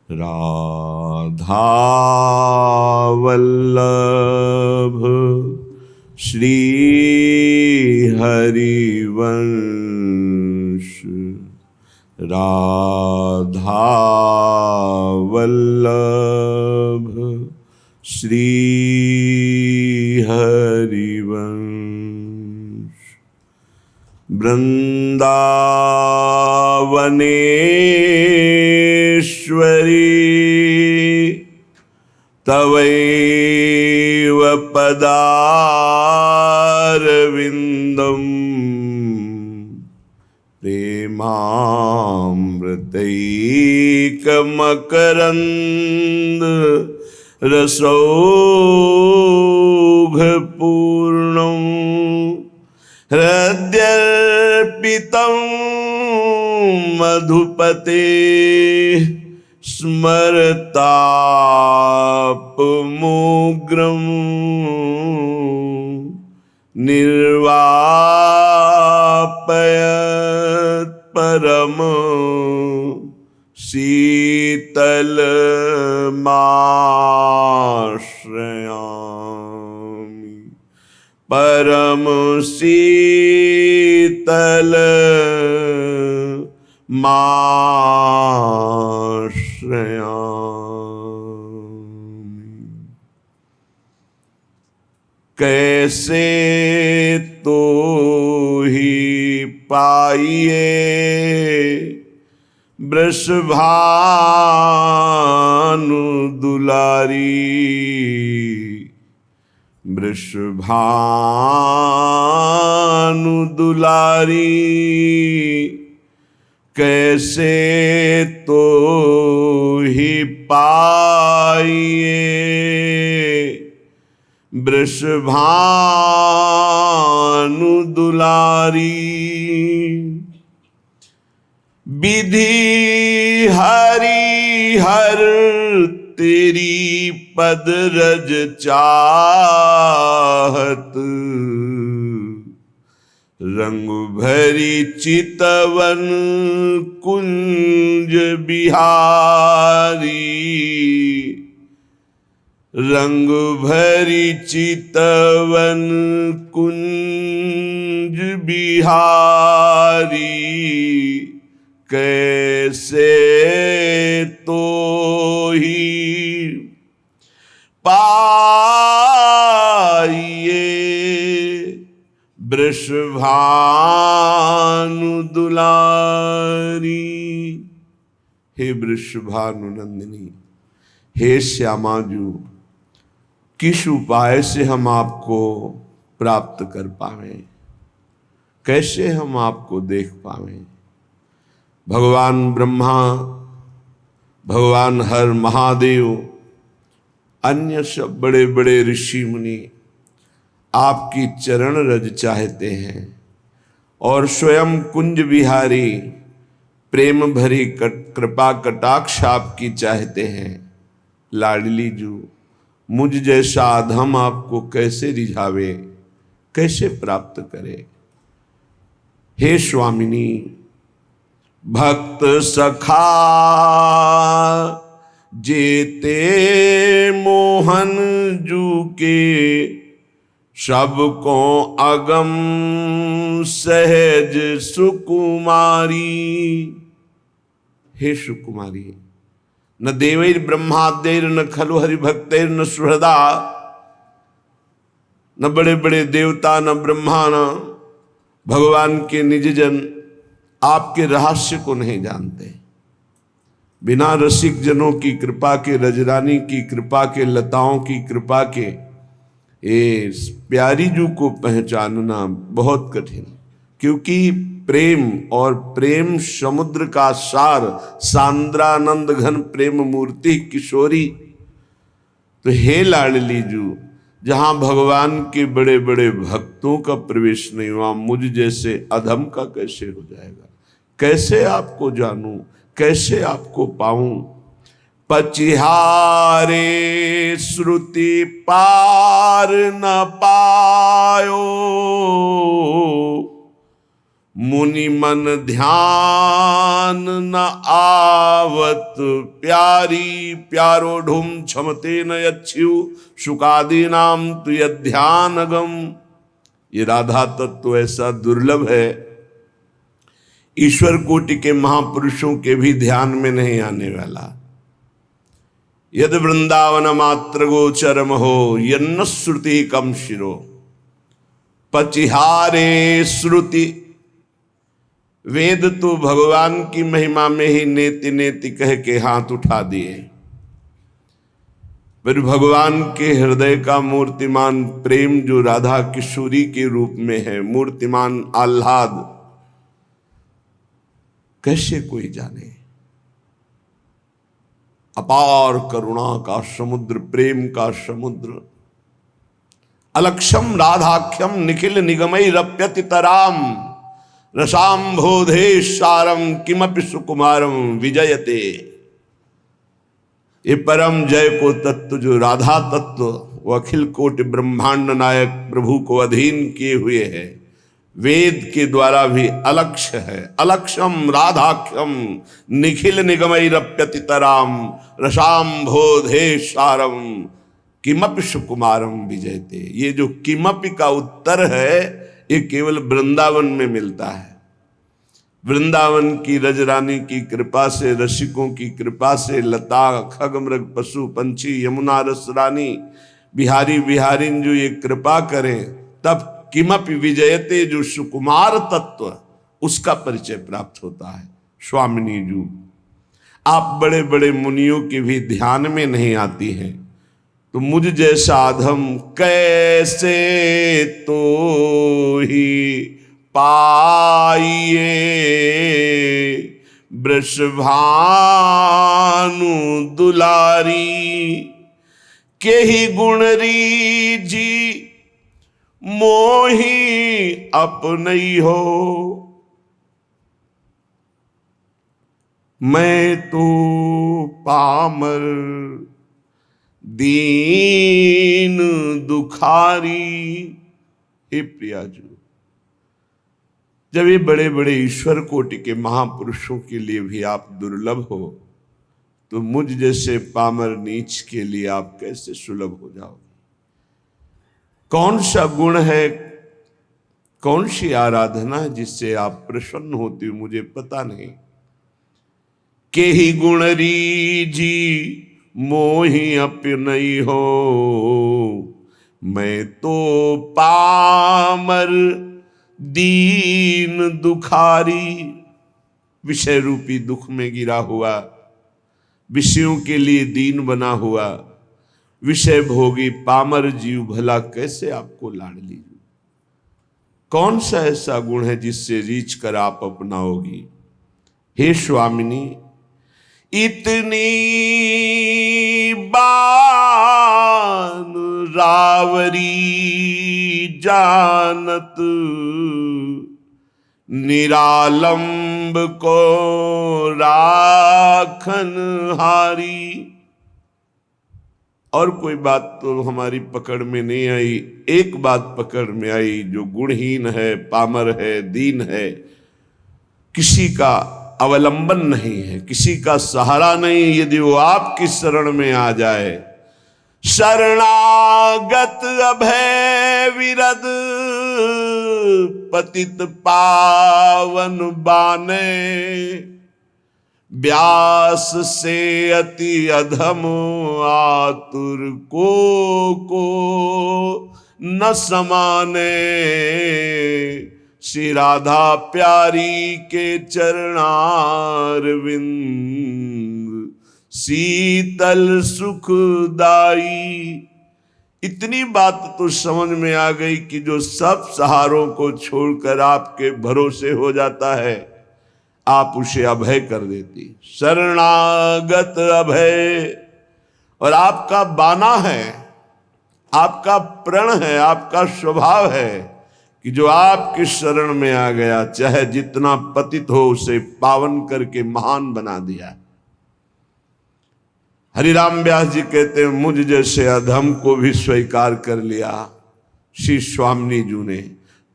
राधा वल्लभ श्री हरिवंश, राधा वल्लभ श्री हरिवंश। वृंदावनेश्वरी तवैव पदारविन्दम् प्रेमामृतैकमकरन्द रसौघपूर्णम् हृद्यर्पितं मधुपते स्मरतापमुग्रं निर्वापयत् परम शीतलमाश्रयामि, परम शीतल माश्रयामि। कैसे तो ही पाइए वृषभानु दुलारी, वृषभानु दुलारी। कैसे तो ही पाइए वृषभानु दुलारी। विधि हरि हर तेरी पद रज चाहत, रंग भरी चितवन कुंज बिहारी, रंग भरी चितवन कुंज बिहारी। कैसे तो ही पाइए वृषभानु दुलारी। हे वृषभानु नंदिनी, हे श्यामाजू, किस उपाय से हम आपको प्राप्त कर पावें, कैसे हम आपको देख पावें। भगवान ब्रह्मा, भगवान हर महादेव, अन्य सब बड़े बड़े ऋषि मुनि आपकी चरण रज चाहते हैं और स्वयं कुंज बिहारी प्रेम भरी कृपा कटाक्ष आपकी चाहते हैं। लाडली जू, मुझ जैसा अधम आपको कैसे रिझावे, कैसे प्राप्त करे। हे स्वामिनी, भक्त सखा जेते मोहन जू के, सबको अगम सहज सुकुमारी। हे सुकुमारी, न देवैर ब्रह्मादेर न खलु हरिभक्तेर न सुहृदा, न बड़े बड़े देवता न ब्रह्मा न भगवान के निज जन आपके रहस्य को नहीं जानते। बिना रसिक जनों की कृपा के, रजरानी की कृपा के, लताओं की कृपा के इस प्यारी जू को पहचानना बहुत कठिन, क्योंकि प्रेम और प्रेम समुद्र का सार, सांद्रानंद घन प्रेम मूर्ति किशोरी। तो हे लाडली जू, जहां भगवान के बड़े बड़े भक्तों का प्रवेश नहीं, वहां मुझ जैसे अधम का कैसे हो जाएगा। कैसे आपको जानूं, कैसे आपको पाऊं। पचिहारे श्रुति पार न पायो, मुनि मन ध्यान न आवत प्यारी, प्यारो ढूम क्षमते न यच्छ्यु शुकादि नाम तु यध्यानगम। ये राधा तत्व ऐसा दुर्लभ है, ईश्वर कोटि के महापुरुषों के भी ध्यान में नहीं आने वाला। यद वृंदावन मात्र गोचरम हो यन्न श्रुति कम शिरो, पचिहारे श्रुति। वेद तो भगवान की महिमा में ही नेति नेति कह के हाथ उठा दिए, फिर भगवान के हृदय का मूर्तिमान प्रेम जो राधा किशोरी के रूप में है, मूर्तिमान आह्लाद, कैसे कोई जाने। अपार करुणा का समुद्र, प्रेम का समुद्र। अलक्षम राधाख्यम निखिल निगमई रप्यति तराम, रसाम्भोधे सारम किमपि सुकुमारम विजयते। ये परम जय को तत्व जो राधा तत्व, वो अखिल कोटि ब्रह्मांड नायक प्रभु को अधीन किए हुए है, वेद के द्वारा भी अलक्ष्य है। अलक्षम राधाख्यम निखिल निगमई रप्यति तराम, रसाम्भोधे सारम किमपि सुकुमारम विजयते। ये जो किमपि का उत्तर है, ये केवल वृंदावन में मिलता है। वृंदावन की रजरानी की कृपा से, रसिकों की कृपा से, लता खगमृग पशु पंछी यमुना रस रानी बिहारी बिहारिन जो ये कृपा करें, तब किमपि विजयते, जो सुकुमार तत्व, उसका परिचय प्राप्त होता है। स्वामिनी जी, आप बड़े बड़े मुनियों के भी ध्यान में नहीं आती हैं, तो मुझ जैसा अधम कैसे तो ही पाइए। वृषभानु दुलारी के ही गुणरी जी, मोही अपनई हो। मैं तो पामर दीन दुखारी। हे प्रियाजू, जब ये बड़े बड़े ईश्वर कोटि के महापुरुषों के लिए भी आप दुर्लभ हो, तो मुझ जैसे पामर नीच के लिए आप कैसे सुलभ हो जाओगे। कौन सा गुण है, कौन सी आराधना है जिससे आप प्रसन्न होती हो, मुझे पता नहीं। के ही गुण रीजी मोहि अपनई हो, मैं तो पामर दीन दुखारी। विषय रूपी दुख में गिरा हुआ, विषयों के लिए दीन बना हुआ, विषय भोगी पामर जीव भला कैसे आपको लाड़ लीजिए। कौन सा ऐसा गुण है जिससे रीछ कर आप अपनाओगी। हे स्वामिनी, इतनी बान रावरी जानत, निरालंब को राखन हारी। और कोई बात तो हमारी पकड़ में नहीं आई, एक बात पकड़ में आई, जो गुणहीन है, पामर है, दीन है, किसी का अवलंबन नहीं है, किसी का सहारा नहीं। यदि वो आपकी शरण में आ जाए, शरणागत अभय विरद पतित पावन बाने, व्यास से अति अधम आतुर को न समाने। श्री राधा प्यारी के चरणारविंद, शीतल सुखदाई। इतनी बात तो समझ में आ गई कि जो सब सहारों को छोड़कर आपके भरोसे हो जाता है, आप उसे अभय कर देती। शरणागत अभय, और आपका बाना है, आपका प्रण है, आपका स्वभाव है कि जो आपकी शरण में आ गया, चाहे जितना पतित हो, उसे पावन करके महान बना दिया। हरिराम व्यास जी कहते हैं, मुझ जैसे अधम को भी स्वीकार कर लिया श्री स्वामिनी जी ने।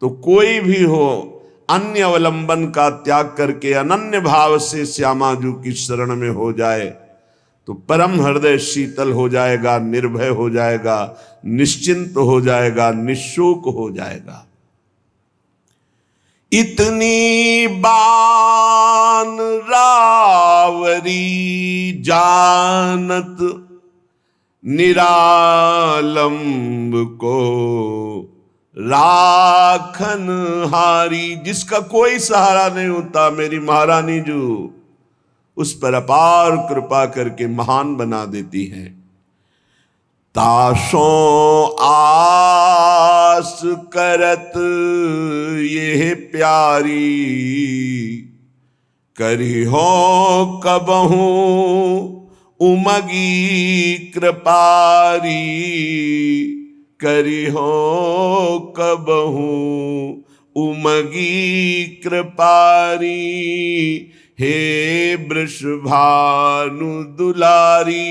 तो कोई भी हो, अन्य अवलंबन का त्याग करके अनन्य भाव से श्यामाजू की शरण में हो जाए तो परम हृदय शीतल हो जाएगा, निर्भय हो जाएगा, निश्चिंत हो जाएगा, निशोक हो जाएगा। इतनी बान रावरी जानत निरालंब को राखन हारी, जिसका कोई सहारा नहीं होता मेरी महारानी जो उस पर अपार कृपा करके महान बना देती है। ताशों आस करत ये प्यारी करी हो कबहू उमगी कृपारी, करी हो कबहू उमगी कृपारी, हे वृषभानु दुलारी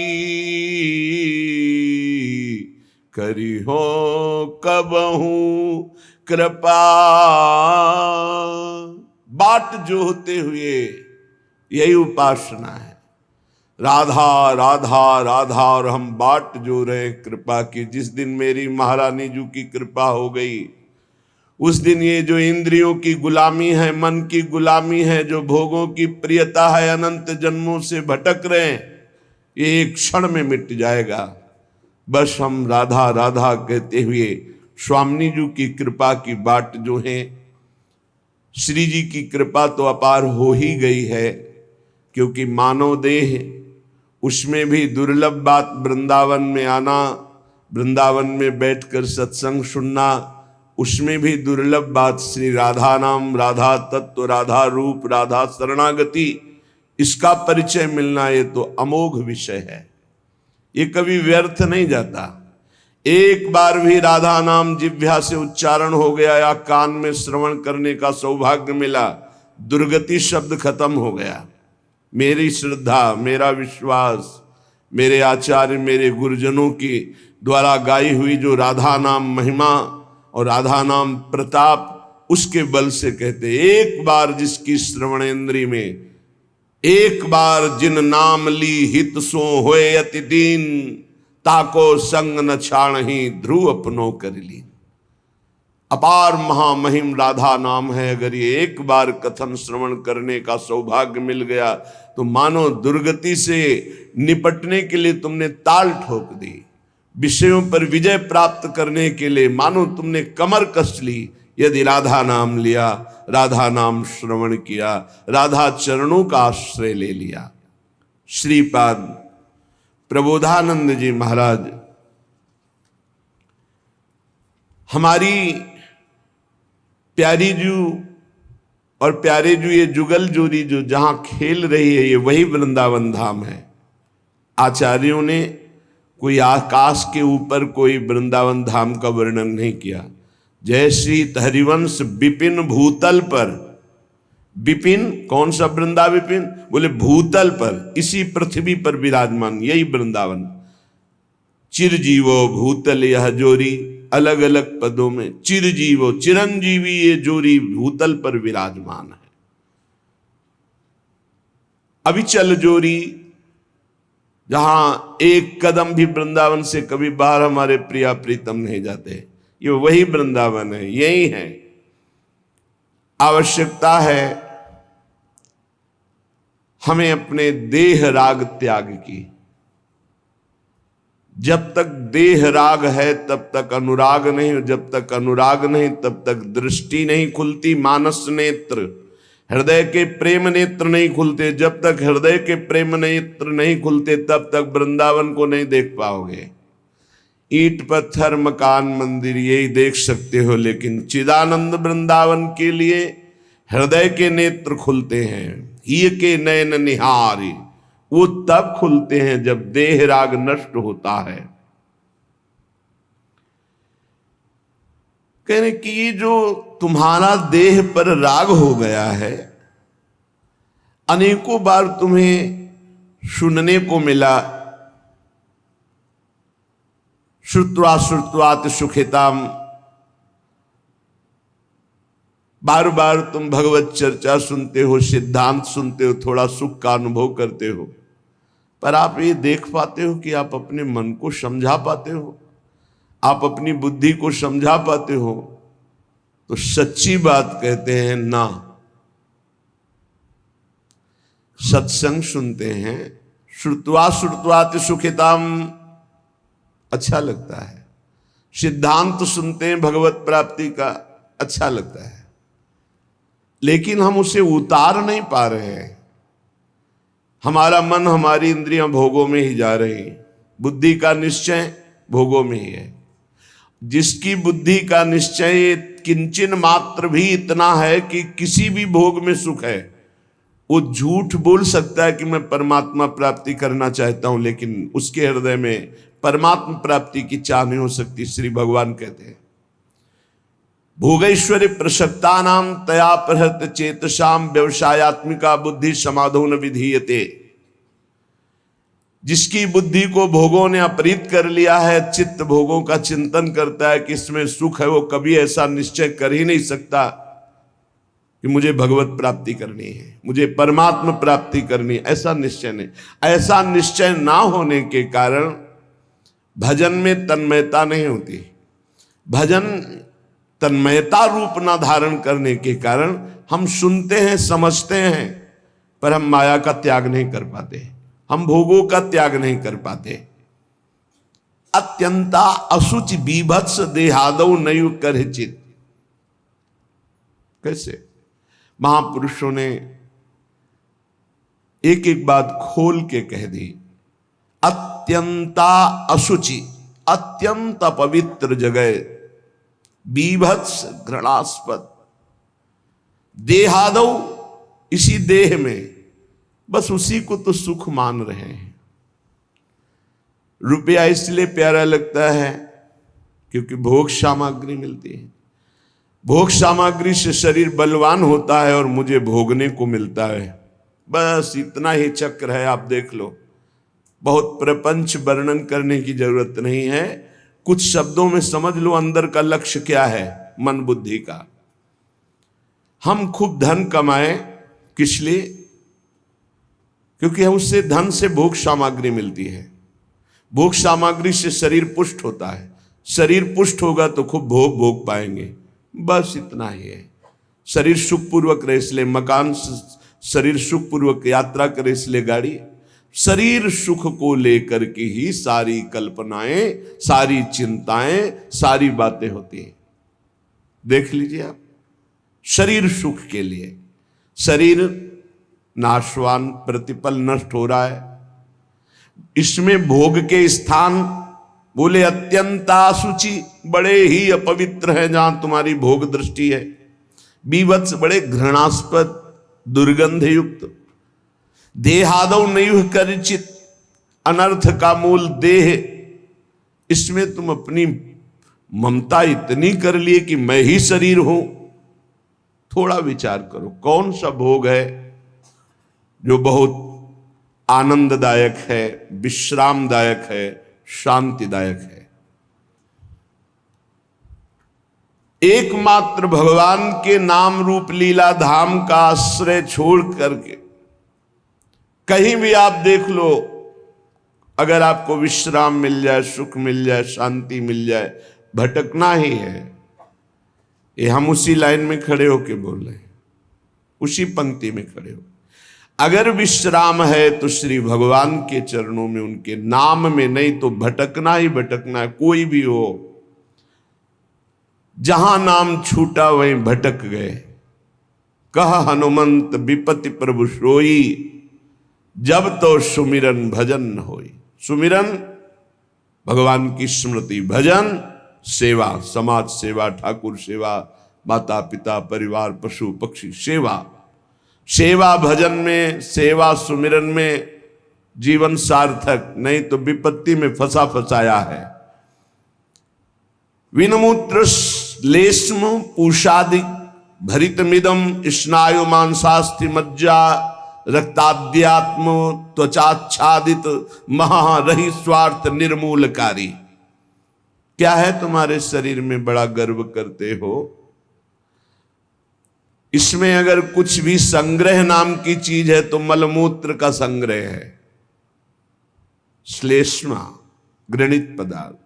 करी हो कबहू कृपा। बाट जो होते हुए यही उपासना है, राधा राधा राधा, और हम बाट जो रहे कृपा की। जिस दिन मेरी महारानी जी की कृपा हो गई उस दिन ये जो इंद्रियों की गुलामी है, मन की गुलामी है, जो भोगों की प्रियता है, अनंत जन्मों से भटक रहे हैं, ये एक क्षण में मिट जाएगा। बस हम राधा राधा कहते हुए स्वामिनी जी की कृपा की बाट जो है, श्री जी की कृपा तो अपार हो ही गई है, क्योंकि मानव देह उसमें भी दुर्लभ बात वृंदावन में आना, वृंदावन में बैठकर सत्संग सुनना, उसमें भी दुर्लभ बात श्री राधा नाम, राधा तत्व, राधा रूप, राधा शरणागति, इसका परिचय मिलना, ये तो अमोघ विषय है, ये कभी व्यर्थ नहीं जाता। एक बार भी राधा नाम जिह्वा से उच्चारण हो गया या कान में श्रवण करने का सौभाग्य मिला, दुर्गति शब्द खत्म हो गया। मेरी श्रद्धा, मेरा विश्वास, मेरे आचार्य, मेरे गुरुजनों की द्वारा गाई हुई जो राधा नाम महिमा और राधा नाम प्रताप, उसके बल से कहते, एक बार जिसकी श्रवणेन्द्री में, एक बार जिन नाम ली हित सो होए अति दीन, ताको संग न छाणहि ध्रुव अपनो कर ली। अपार महामहिम राधा नाम है। अगर ये एक बार कथन श्रवण करने का सौभाग्य मिल गया तो मानो दुर्गति से निपटने के लिए तुमने ताल ठोक दी, विषयों पर विजय प्राप्त करने के लिए मानो तुमने कमर कस ली, यदि राधा नाम लिया, राधा नाम श्रवण किया, राधा चरणों का आश्रय ले लिया। श्रीपाद प्रबोधानंद जी महाराज हमारी प्यारी जू और प्यारे जू, ये जुगल जोड़ी जो जहां खेल रही है, ये वही वृंदावन धाम है। आचार्यों ने कोई आकाश के ऊपर कोई वृंदावन धाम का वर्णन नहीं किया। जय श्री हरिवंश विपिन भूतल पर, विपिन कौन सा वृंदा विपिन, बोले भूतल पर, इसी पृथ्वी पर विराजमान, यही वृंदावन। चिरजीवो भूतल यह जोरी, अलग अलग पदों में चिरजीवो, चिरंजीवी ये जोरी भूतल पर विराजमान है। अविचल जोरी, जहां एक कदम भी वृंदावन से कभी बाहर हमारे प्रिया प्रीतम नहीं जाते, ये वही वृंदावन है, यही है। आवश्यकता है हमें अपने देह राग त्याग की। जब तक देह राग है तब तक अनुराग नहीं, जब तक अनुराग नहीं तब तक दृष्टि नहीं खुलती, मानस नेत्र, हृदय के प्रेम नेत्र नहीं खुलते। जब तक हृदय के प्रेम नेत्र नहीं खुलते तब तक वृंदावन को नहीं देख पाओगे। ईंट पत्थर मकान मंदिर यही देख सकते हो, लेकिन चिदानंद वृंदावन के लिए हृदय के नेत्र खुलते हैं, ही के नयन निहारी, वो तब खुलते हैं जब देह राग नष्ट होता है। कहने कि ये जो तुम्हारा देह पर राग हो गया है, अनेकों बार तुम्हें सुनने को मिला, श्रुत्वा श्रुत्वात सुखिताम, बार बार तुम भगवत चर्चा सुनते हो, सिद्धांत सुनते हो, थोड़ा सुख का अनुभव करते हो, पर आप ये देख पाते हो कि आप अपने मन को समझा पाते हो, आप अपनी बुद्धि को समझा पाते हो? तो सच्ची बात कहते हैं ना। सत्संग सुनते हैं, श्रुत्वा श्रुत्वाति सुखिताम, अच्छा लगता है। सिद्धांत सुनते हैं भगवत प्राप्ति का, अच्छा लगता है, लेकिन हम उसे उतार नहीं पा रहे हैं। हमारा मन, हमारी इंद्रियां भोगों में ही जा रही हैं। बुद्धि का निश्चय भोगों में ही है। जिसकी बुद्धि का निश्चय किंचन मात्र भी इतना है कि किसी भी भोग में सुख है, वो झूठ बोल सकता है कि मैं परमात्मा प्राप्ति करना चाहता हूं, लेकिन उसके हृदय में परमात्मा प्राप्ति की चाह नहीं हो सकती। श्री भगवान कहते हैं, भोगैश्वर्य प्रसक्ता नाम तया प्रहत चेतसाम व्यवसायत्मिका बुद्धि समाधो न विधीयते। जिसकी बुद्धि को भोगों ने अपहृत कर लिया है, चित्त भोगों का चिंतन करता है कि इसमें सुख है, वो कभी ऐसा निश्चय कर ही नहीं सकता कि मुझे भगवत प्राप्ति करनी है, मुझे परमात्मा प्राप्ति करनी है। ऐसा निश्चय नहीं। ऐसा निश्चय ना होने के कारण भजन में तन्मयता नहीं होती। भजन तन्मयता रूप ना धारण करने के कारण हम सुनते हैं, समझते हैं, पर हम माया का त्याग नहीं कर पाते, हम भोगों का त्याग नहीं कर पाते। अत्यंता असुचि बीभत्स देहादौ नयु करचित। कैसे? महापुरुषों ने एक एक बात खोल के कह दी। अत्यंता असुचि, अत्यंत पवित्र जगह, बीभत्स घृणास्पद, देहादौ, इसी देह में, बस उसी को तो सुख मान रहे हैं। रुपया इसलिए प्यारा लगता है क्योंकि भोग सामग्री मिलती है। भोग सामग्री से शरीर बलवान होता है और मुझे भोगने को मिलता है। बस इतना ही चक्र है, आप देख लो। बहुत प्रपंच वर्णन करने की जरूरत नहीं है, कुछ शब्दों में समझ लो अंदर का लक्ष्य क्या है मन बुद्धि का। हम खूब धन कमाएं, किस लिए? क्योंकि उससे धन से भोग सामग्री मिलती है। भोग सामग्री से शरीर पुष्ट होता है। शरीर पुष्ट होगा तो खूब भोग भोग पाएंगे, बस इतना ही है। शरीर सुखपूर्वक रहे इसलिए मकान, शरीर सुखपूर्वक यात्रा करे इसलिए गाड़ी। शरीर सुख को लेकर के ही सारी कल्पनाएं, सारी चिंताएं, सारी बातें होती हैं। देख लीजिए आप, शरीर सुख के लिए। शरीर नाशवान, प्रतिपल नष्ट हो रहा है। इसमें भोग के स्थान बोले अत्यंत असुचि, बड़े ही अपवित्र है जहां तुम्हारी भोग दृष्टि है। बीभत्स, बड़े घृणास्पद, दुर्गंध युक्त। देहादौ नैव करचित, अनर्थ का मूल देह। इसमें तुम अपनी ममता इतनी कर लिए कि मैं ही शरीर हूं। थोड़ा विचार करो, कौन सा भोग है जो बहुत आनंददायक है, विश्रामदायक है, शांतिदायक है? एकमात्र भगवान के नाम रूप लीला धाम का आश्रय छोड़ करके कहीं भी आप देख लो, अगर आपको विश्राम मिल जाए, सुख मिल जाए, शांति मिल जाए, भटकना ही है। ये हम उसी लाइन में खड़े होके बोल रहे हैं, उसी पंक्ति में खड़े हो। अगर विश्राम है तो श्री भगवान के चरणों में, उनके नाम में, नहीं तो भटकना ही भटकना है। कोई भी हो, जहां नाम छूटा वहीं भटक गए। कह हनुमंत विपति प्रभु सोई, जब तो सुमिरन भजन न होई। सुमिरन भगवान की स्मृति, भजन सेवा, समाज सेवा, ठाकुर सेवा, माता पिता परिवार पशु पक्षी सेवा। सेवा भजन में, सेवा सुमिरन में जीवन सार्थक, नहीं तो विपत्ति में फंसा फंसाया है। विनमूत्र लेश्म पूषादि भरितमिदम स्नायु मांसास्थि मज्जा रक्ताद्यात्म त्वचाच्छादित महारहि स्वार्थ निर्मूलकारी। क्या है तुम्हारे शरीर में बड़ा गर्व करते हो? इसमें अगर कुछ भी संग्रह नाम की चीज है तो मलमूत्र का संग्रह है, श्लेष्मा, घृणित पदार्थ।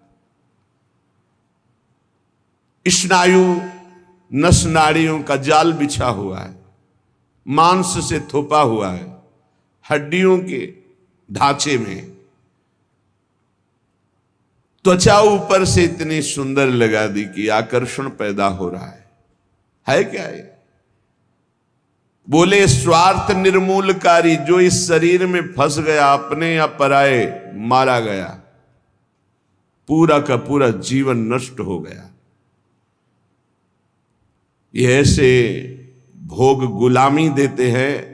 स्नायु नस नाड़ियों का जाल बिछा हुआ है, मांस से थोपा हुआ है, हड्डियों के ढांचे में। त्वचा ऊपर से इतनी सुंदर लगा दी कि आकर्षण पैदा हो रहा है क्या ये? बोले स्वार्थ निर्मूलकारी, जो इस शरीर में फंस गया, अपने या पराए मारा गया, पूरा का पूरा जीवन नष्ट हो गया। ये ऐसे भोग गुलामी देते हैं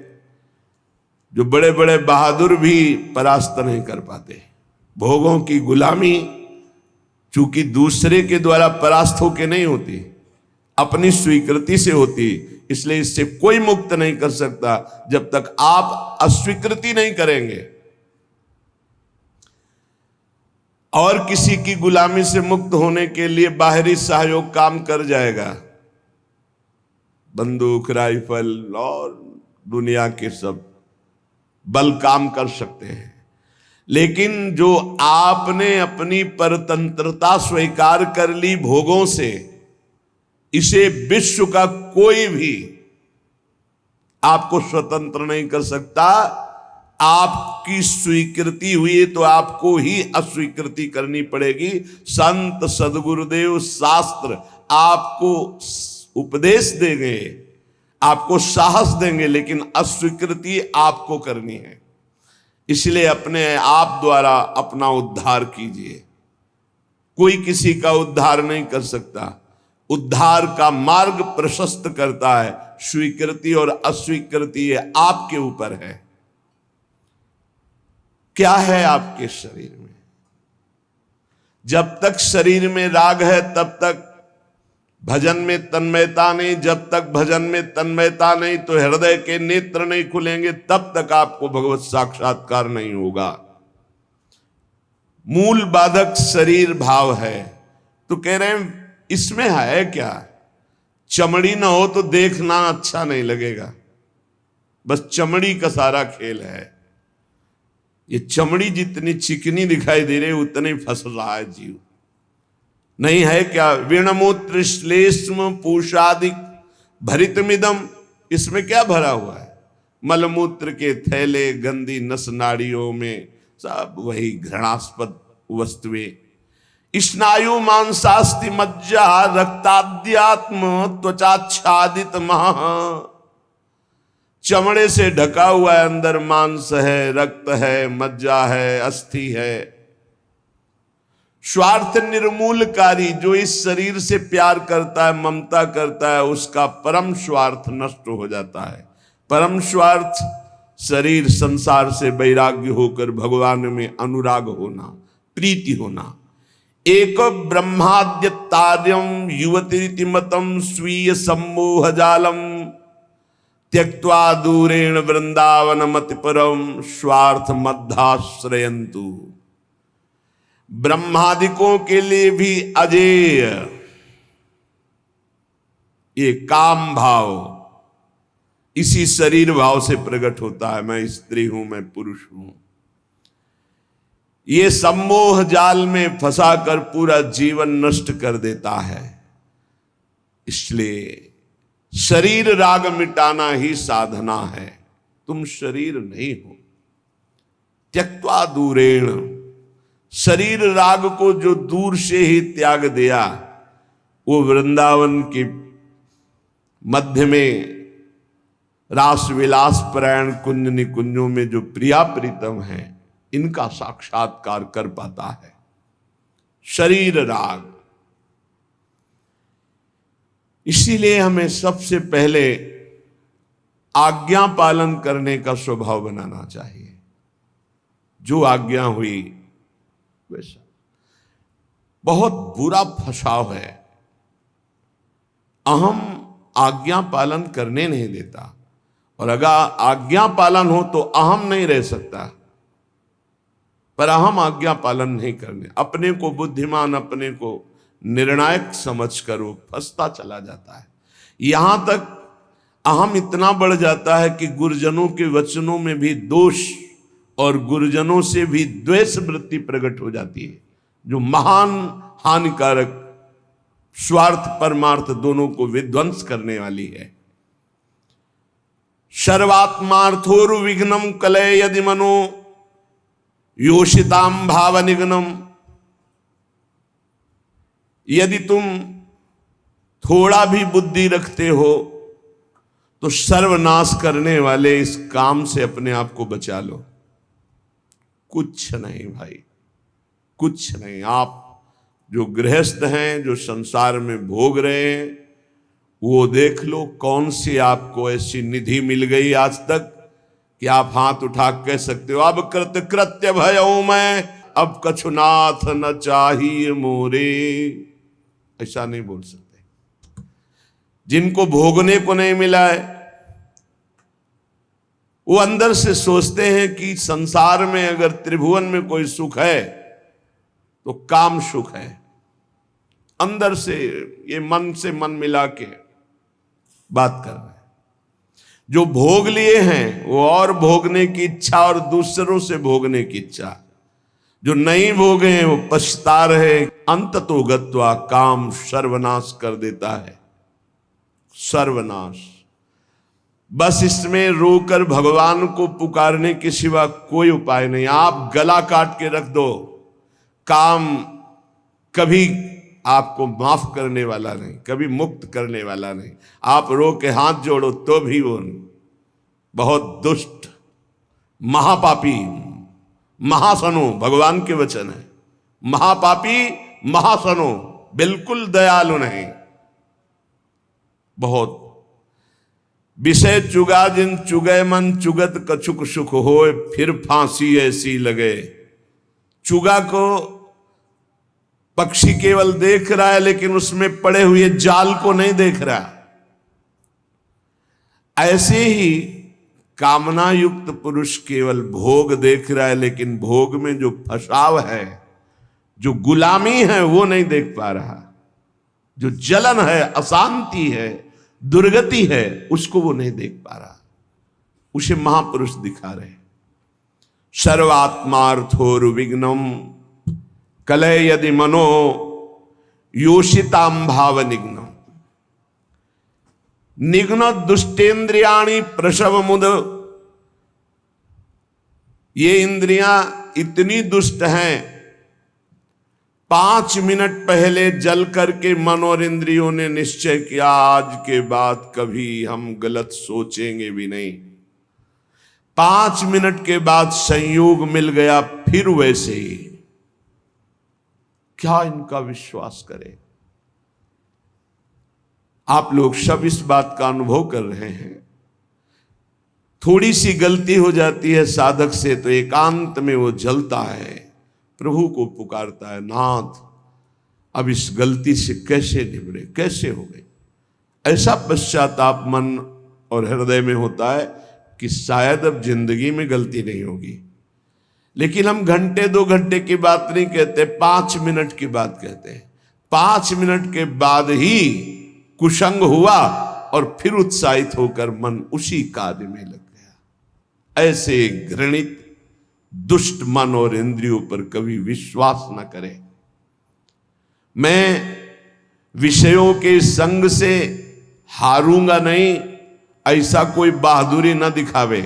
जो बड़े बड़े बहादुर भी परास्त नहीं कर पाते। भोगों की गुलामी चूंकि दूसरे के द्वारा परास्त होके नहीं होती, अपनी स्वीकृति से होती, इसलिए इससे कोई मुक्त नहीं कर सकता जब तक आप अस्वीकृति नहीं करेंगे। और किसी की गुलामी से मुक्त होने के लिए बाहरी सहयोग काम कर जाएगा, बंदूक, राइफल और दुनिया के सब बल काम कर सकते हैं। लेकिन जो आपने अपनी परतंत्रता स्वीकार कर ली भोगों से, इसे विश्व का कोई भी आपको स्वतंत्र नहीं कर सकता। आपकी स्वीकृति हुई तो आपको ही अस्वीकृति करनी पड़ेगी। संत सदगुरुदेव शास्त्र आपको उपदेश देंगे, आपको साहस देंगे, लेकिन अस्वीकृति आपको करनी है। इसलिए अपने आप द्वारा अपना उद्धार कीजिए। कोई किसी का उद्धार नहीं कर सकता। उद्धार का मार्ग प्रशस्त करता है स्वीकृति और अस्वीकृति, ये आपके ऊपर है। क्या है आपके शरीर में? जब तक शरीर में राग है तब तक भजन में तन्मयता नहीं, जब तक भजन में तन्मयता नहीं तो हृदय के नेत्र नहीं खुलेंगे, तब तक आपको भगवत साक्षात्कार नहीं होगा। मूल बाधक शरीर भाव है। तो कह रहे हैं इसमें है क्या? चमड़ी ना हो तो देखना अच्छा नहीं लगेगा, बस चमड़ी का सारा खेल है। ये चमड़ी जितनी चिकनी दिखाई दे रही उतनी फंस रहा है जीव। नहीं है क्या? विणमूत्र श्लेष्म पूषादिक भरितमिदम, इसमें क्या भरा हुआ है? मलमूत्र के थैले, गंदी नस नाड़ियों में सब वही घृणास्पद वस्तुएं। स्नायु मांसास्ति मज्जा रक्ताद्यात्म त्वचाच्छादित महा, चमड़े से ढका हुआ है, अंदर मांस है, रक्त है, मज्जा है, अस्थि है। स्वार्थ निर्मूलकारी, जो इस शरीर से प्यार करता है, ममता करता है, उसका परम स्वार्थ नष्ट हो जाता है। परम स्वार्थ शरीर संसार से वैराग्य होकर भगवान में अनुराग होना, प्रीति होना। एक ब्रह्माद्य तार्यम युवती मतम स्वीय सम्मोह जालम त्यक्त्वा दूरेण वृंदावन मति परम स्वार्थ मध्याश्रयंतु। ब्रह्मादिकों के लिए भी अजेय ये काम भाव इसी शरीर भाव से प्रकट होता है। मैं स्त्री हूं, मैं पुरुष हूं। ये सम्मोह जाल में फंसाकर पूरा जीवन नष्ट कर देता है। इसलिए शरीर राग मिटाना ही साधना है। तुम शरीर नहीं हो। त्यक्त्वा दूरेण, शरीर राग को जो दूर से ही त्याग दिया, वो वृंदावन के मध्य में रास विलास परायण कुंज निकुंजों में जो प्रिया प्रीतम है, इनका साक्षात्कार कर पाता है। शरीर राग। इसीलिए हमें सबसे पहले आज्ञा पालन करने का स्वभाव बनाना चाहिए। जो आज्ञा हुई वैसा। बहुत बुरा फसाव है, अहम आज्ञा पालन करने नहीं देता। और अगर आज्ञा पालन हो तो अहम नहीं रह सकता, पर अहम आज्ञा पालन नहीं करने, अपने को बुद्धिमान, अपने को निर्णायक समझकर वो फंसता चला जाता है। यहां तक अहम इतना बढ़ जाता है कि गुरुजनों के वचनों में भी दोष और गुरुजनों से भी द्वेष वृत्ति प्रकट हो जाती है, जो महान हानिकारक, स्वार्थ परमार्थ दोनों को विध्वंस करने वाली है। सर्वात्मार्थोरु विघ्नम कलय यदि मनो योषिताम भाव निघ्नम। यदि तुम थोड़ा भी बुद्धि रखते हो तो सर्वनाश करने वाले इस काम से अपने आप को बचा लो। कुछ नहीं भाई, कुछ नहीं। आप जो गृहस्थ हैं, जो संसार में भोग रहे हैं, वो देख लो कौन सी आपको ऐसी निधि मिल गई आज तक कि आप हाथ उठा कह सकते हो अब कृतकृत्य भयऊ मैं, अब कछुनाथ न चाहिए मोरे। ऐसा नहीं बोल सकते। जिनको भोगने को नहीं मिला है वो अंदर से सोचते हैं कि संसार में अगर त्रिभुवन में कोई सुख है तो काम सुख है। अंदर से ये मन से मन मिला के बात कर रहे हैं। जो भोग लिए हैं वो और भोगने की इच्छा और दूसरों से भोगने की इच्छा। जो नहीं भोगे हैं वो पछता रहे। अंततो गत्वा काम सर्वनाश कर देता है, सर्वनाश। बस इसमें रोकर भगवान को पुकारने के सिवा कोई उपाय नहीं। आप गला काट के रख दो, काम कभी आपको माफ करने वाला नहीं, कभी मुक्त करने वाला नहीं। आप रो के हाथ जोड़ो तो भी वो नहीं। बहुत दुष्ट, महापापी, महासनो, भगवान के वचन है। महापापी, महासनो, बिल्कुल दयालु नहीं। बहुत विषय चुगा जिन चुगय मन, चुगत कछुक सुख होए, फिर फांसी ऐसी लगे। चुगा को पक्षी केवल देख रहा है लेकिन उसमें पड़े हुए जाल को नहीं देख रहा। ऐसे ही कामना युक्त पुरुष केवल भोग देख रहा है लेकिन भोग में जो फसाव है, जो गुलामी है, वो नहीं देख पा रहा। जो जलन है, अशांति है, दुर्गति है, उसको वो नहीं देख पा रहा। उसे महापुरुष दिखा रहे। सर्वात्मार्थोरु विघ्नम कलय यदि मनो योषिताम भाव निघ्नम। निघ्न दुष्टेन्द्रियाणि प्रसव मुद। ये इंद्रियां इतनी दुष्ट हैं, 5 मिनट पहले जल करके मन और इंद्रियों ने निश्चय किया आज के बाद कभी हम गलत सोचेंगे भी नहीं। 5 मिनट के बाद संयोग मिल गया, फिर वैसे ही। क्या इनका विश्वास करें? आप लोग सब इस बात का अनुभव कर रहे हैं। थोड़ी सी गलती हो जाती है साधक से तो एकांत में वो जलता है, प्रभु को पुकारता है, नाथ अब इस गलती से कैसे निबरे, कैसे हो गए। ऐसा पश्चाताप मन और हृदय में होता है कि शायद अब जिंदगी में गलती नहीं होगी। लेकिन हम घंटे 2 घंटे की बात नहीं कहते, 5 मिनट की बात कहते हैं। 5 मिनट के बाद ही कुसंग हुआ और फिर उत्साहित होकर मन उसी कार्य में लग गया। ऐसे घृणित दुष्ट मन और इंद्रियों पर कभी विश्वास न करें। मैं विषयों के संग से हारूंगा नहीं, ऐसा कोई बहादुरी न दिखावे।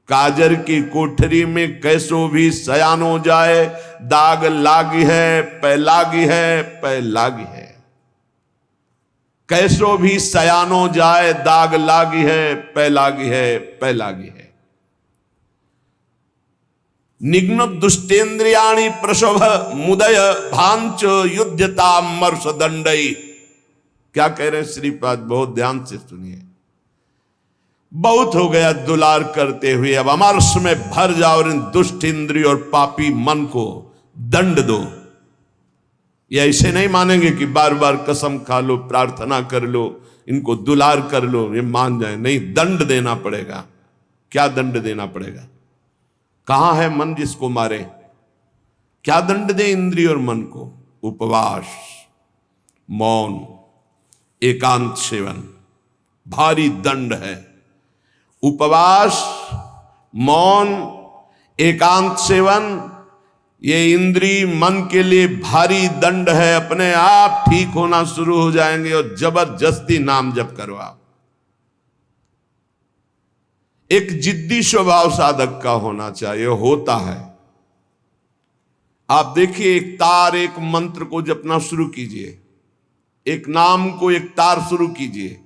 काजर की कोठरी में कैसो भी सयान हो जाए, दाग लागी है, पै लागी है, पै लागी है। कैसो भी सयानो जाए, दाग लागी है, पै लागी है, पै लागी है। निघ्न दुष्टेन्द्रियाणि प्रसव मुदय भांच युद्धता मर्ष दंडई। क्या कह रहे हैं श्रीपाद, बहुत ध्यान से सुनिए। बहुत हो गया दुलार करते हुए, अब अमरस में भर जाओ और इन दुष्ट इंद्रिय और पापी मन को दंड दो। ये ऐसे नहीं मानेंगे कि बार बार कसम खा लो, प्रार्थना कर लो, इनको दुलार कर लो, ये मान जाए। नहीं, दंड देना पड़ेगा। क्या दंड देना पड़ेगा? कहां है मन जिसको मारे? क्या दंड दे इंद्रिय और मन को? उपवास, मौन, एकांत सेवन, भारी दंड है। उपवास, मौन, एकांत सेवन, ये इंद्रिय मन के लिए भारी दंड है। अपने आप ठीक होना शुरू हो जाएंगे और जबरदस्ती नाम जप करवाओ। एक जिद्दी स्वभाव साधक का होना चाहिए, होता है। आप देखिए, एक तार, एक मंत्र को जपना शुरू कीजिए, एक नाम को, एक तार शुरू कीजिए,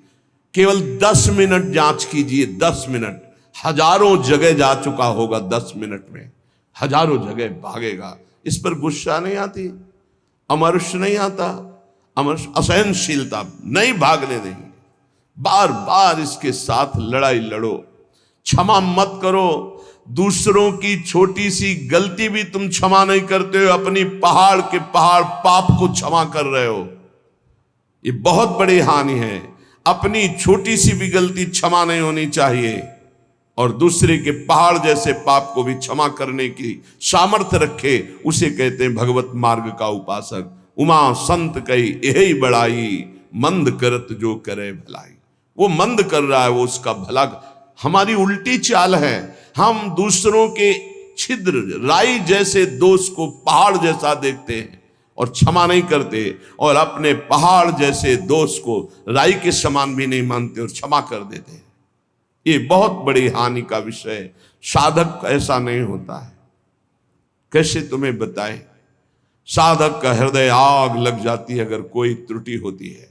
केवल 10 मिनट जांच कीजिए। 10 मिनट, हजारों जगह जा चुका होगा। 10 मिनट में हजारों जगह भागेगा। इस पर गुस्सा नहीं आती, अमर्ष नहीं आता, अमर्ष असहनशीलता नहीं, भागने देंगे। बार बार इसके साथ लड़ाई लड़ो। क्षमा मत करो। दूसरों की छोटी सी गलती भी तुम क्षमा नहीं करते हो, अपनी पहाड़ के पहाड़ पाप को क्षमा कर रहे हो। ये बहुत बड़ी हानि है। अपनी छोटी सी भी गलती क्षमा नहीं होनी चाहिए, और दूसरे के पहाड़ जैसे पाप को भी क्षमा करने की सामर्थ्य रखे, उसे कहते हैं भगवत मार्ग का उपासक। उमा संत कही यही बड़ाई, मंद करत जो करे भलाई। वो मंद कर रहा है, वो उसका भला। हमारी उल्टी चाल है, हम दूसरों के छिद्र राई जैसे दोष को पहाड़ जैसा देखते हैं और क्षमा नहीं करते, और अपने पहाड़ जैसे दोष को राई के समान भी नहीं मानते और क्षमा कर देते हैं। ये बहुत बड़ी हानि का विषय है। साधक ऐसा नहीं होता है। कैसे तुम्हें बताएं? साधक का हृदय आग लग जाती है अगर कोई त्रुटि होती है।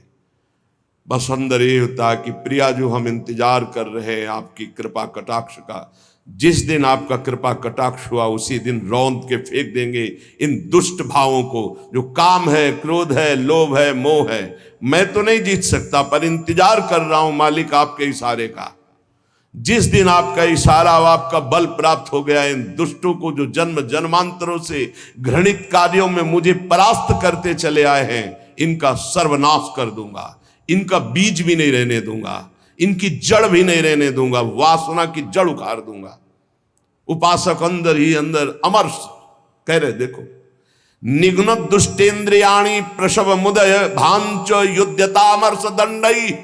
बस अंदर ये होता है कि प्रिया जो हम इंतजार कर रहे हैं आपकी कृपा कटाक्ष का, जिस दिन आपका कृपा कटाक्ष हुआ उसी दिन रौंद के फेंक देंगे इन दुष्ट भावों को, जो काम है, क्रोध है, लोभ है, मोह है। मैं तो नहीं जीत सकता, पर इंतजार कर रहा हूं मालिक आपके इशारे का। जिस दिन आपका इशारा और आपका बल प्राप्त हो गया, इन दुष्टों को जो जन्म जन्मांतरों से घृणित कार्यों में मुझे परास्त करते चले आए हैं, इनका सर्वनाश कर दूंगा। इनका बीज भी नहीं रहने दूंगा, इनकी जड़ भी नहीं रहने दूंगा, वासना की जड़ उखाड़ दूंगा। उपासक अंदर ही अंदर अमर्ष कह रहे, देखो, निघ्न दुष्टेन्द्रियाणी प्रसव मुदय भांच युद्धतामर्ष दंडई।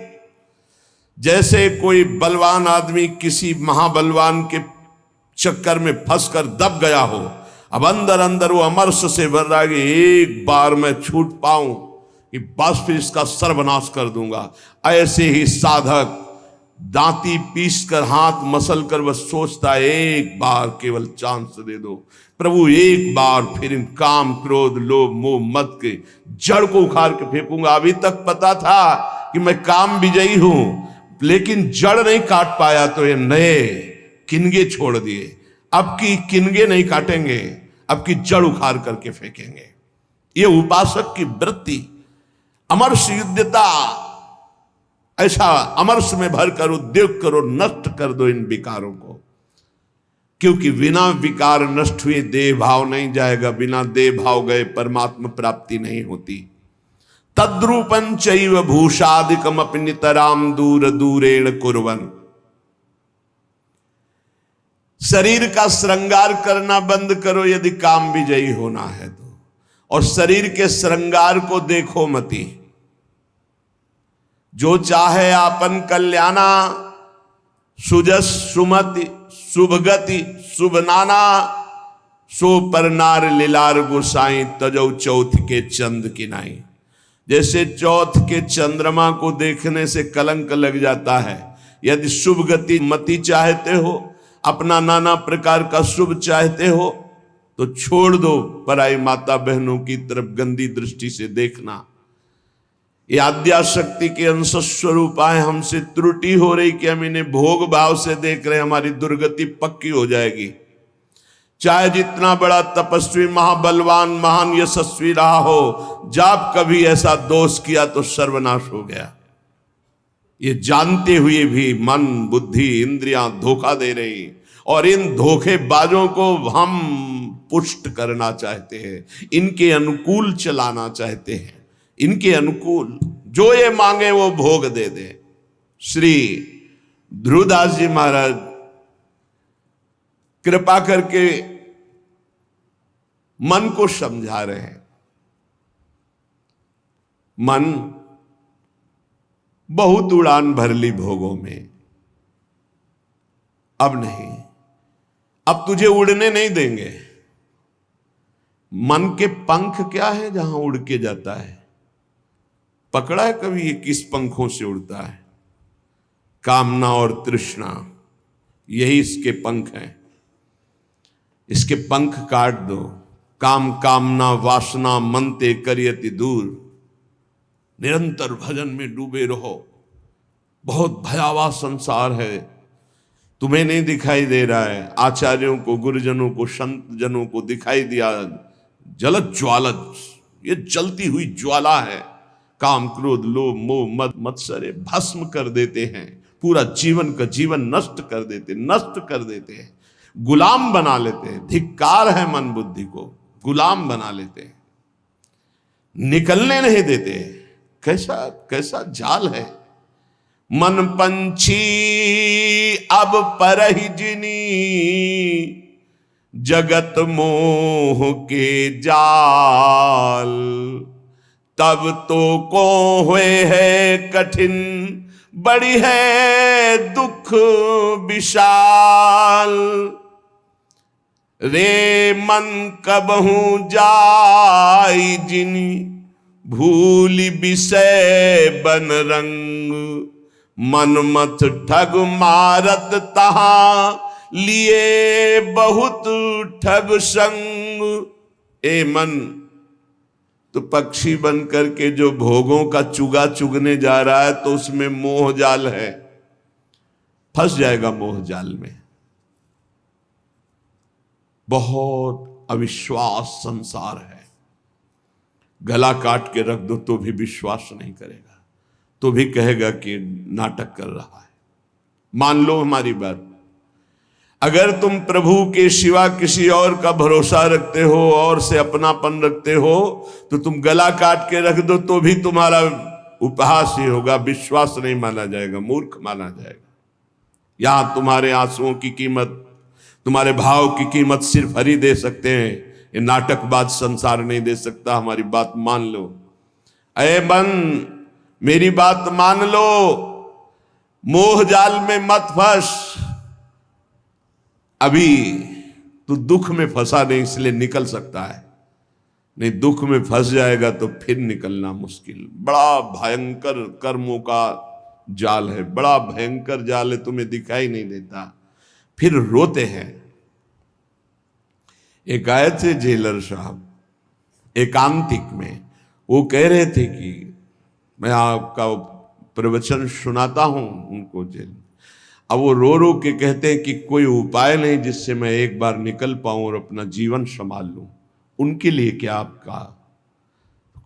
जैसे कोई बलवान आदमी किसी महाबलवान के चक्कर में फंसकर दब गया हो, अब अंदर अंदर वो अमर्ष से भर रहा है कि एक बार मैं छूट पाऊं कि बस फिर इसका सर्वनाश कर दूंगा। ऐसे ही साधक दांती पीस कर, हाथ मसल कर बस सोचता है, एक बार केवल चांस दे दो प्रभु, एक बार फिर इन काम, क्रोध, लोभ, मोह, मद के जड़ को उखाड़ के फेंकूंगा। अभी तक पता था कि मैं काम विजयी हूं, लेकिन जड़ नहीं काट पाया तो ये नए किनगे छोड़ दिए। अब की किनगे नहीं काटेंगे, अब की जड़ उखाड़ करके फेंकेंगे। ये उपासक की वृत्ति, अमर्ष युद्धता। ऐसा अमर्ष में भरकर उद्योग करो, नष्ट कर दो इन विकारों को, क्योंकि बिना विकार नष्ट हुए देह भाव नहीं जाएगा। बिना देह भाव गए परमात्मा प्राप्ति नहीं होती। तद्रूपं चैव भूषादिकम अपि नितराम दूर दूरेण कुर्वन्। शरीर का श्रृंगार करना बंद करो यदि काम विजयी होना है तो, और शरीर के श्रृंगार को देखो मती। जो चाहे आपन कल्याणा, सुजस सुमति शुभगति शुभ नाना, सो पर नार लीलार गोसाई तजौ चौथ के चंद की नाई। जैसे चौथ के चंद्रमा को देखने से कलंक लग जाता है, यदि शुभ गति मति चाहते हो, अपना नाना प्रकार का शुभ चाहते हो, तो छोड़ दो पराई माता बहनों की तरफ गंदी दृष्टि से देखना। ये आद्या शक्ति के अंश स्वरूप आए, हमसे त्रुटि हो रही कि हम इन्हें भोग भाव से देख रहे, हमारी दुर्गति पक्की हो जाएगी। चाहे जितना बड़ा तपस्वी, महाबलवान, महान यशस्वी रहा हो, जब कभी ऐसा दोष किया तो सर्वनाश हो गया। ये जानते हुए भी मन, बुद्धि, इंद्रियां धोखा दे रही, और इन धोखेबाजों को हम पुष्ट करना चाहते हैं, इनके अनुकूल चलाना चाहते हैं, इनके अनुकूल जो ये मांगे वो भोग दे दे। श्री ध्रुवदास जी महाराज कृपा करके मन को समझा रहे हैं। मन बहुत उड़ान भर ली भोगों में, अब नहीं, अब तुझे उड़ने नहीं देंगे। मन के पंख क्या है जहां उड़ के जाता है? पकड़ा है कभी ये किस पंखों से उड़ता है? कामना और तृष्णा, यही इसके पंख हैं। इसके पंख काट दो। काम कामना वासना मनते करियति दूर। निरंतर भजन में डूबे रहो। बहुत भयावह संसार है, तुम्हें नहीं दिखाई दे रहा है। आचार्यों को, गुरुजनों को, संत जनों को दिखाई दिया जलत ज्वालत, ये जलती हुई ज्वाला है। काम क्रोध लोभ मोह मद मत्सरे भस्म कर देते हैं, पूरा जीवन का जीवन नष्ट कर देते हैं, गुलाम बना लेते हैं। धिक्कार है मन बुद्धि को, गुलाम बना लेते हैं, निकलने नहीं देते। कैसा कैसा जाल है। मन पंछी अब परहि जिनी, जगत मोह के जाल। तब तो को हुए है कठिन, बड़ी है दुख विशाल। रे मन कबहू जाई जिनी, भूली विषय बन रंग। मनमथ ठग मारत तहां, लिए बहुत ठग संग। ए मन, तो पक्षी बन करके जो भोगों का चुगा चुगने जा रहा है, तो उसमें मोह जाल है, फंस जाएगा मोह जाल में। बहुत अविश्वास संसार है। गला काट के रख दो तो भी विश्वास नहीं करेगा, तो भी कहेगा कि नाटक कर रहा है। मान लो हमारी बात, अगर तुम प्रभु के सिवा किसी और का भरोसा रखते हो और से अपनापन रखते हो, तो तुम गला काट के रख दो तो भी तुम्हारा उपहास ही होगा, विश्वास नहीं माना जाएगा, मूर्ख माना जाएगा। यहां तुम्हारे आंसुओं की कीमत, तुम्हारे भाव की कीमत सिर्फ हरि दे सकते हैं। ये नाटकबाज संसार नहीं दे सकता। हमारी बात मान लो। अये मन, मेरी बात मान लो, मोह जाल में मत फंस। अभी तू दुख में फंसा नहीं, इसलिए निकल सकता है, नहीं दुख में फंस जाएगा तो फिर निकलना मुश्किल। बड़ा भयंकर कर्मों का जाल है, बड़ा भयंकर जाल है, तुम्हें दिखाई नहीं देता, फिर रोते हैं। एक आए थे जेलर साहब एकांतिक में, वो कह रहे थे कि मैं आपका प्रवचन सुनाता हूं उनको जेल। अब वो रो रो के कहते हैं कि कोई उपाय नहीं जिससे मैं एक बार निकल पाऊं और अपना जीवन संभाल लूं। उनके लिए क्या आपका?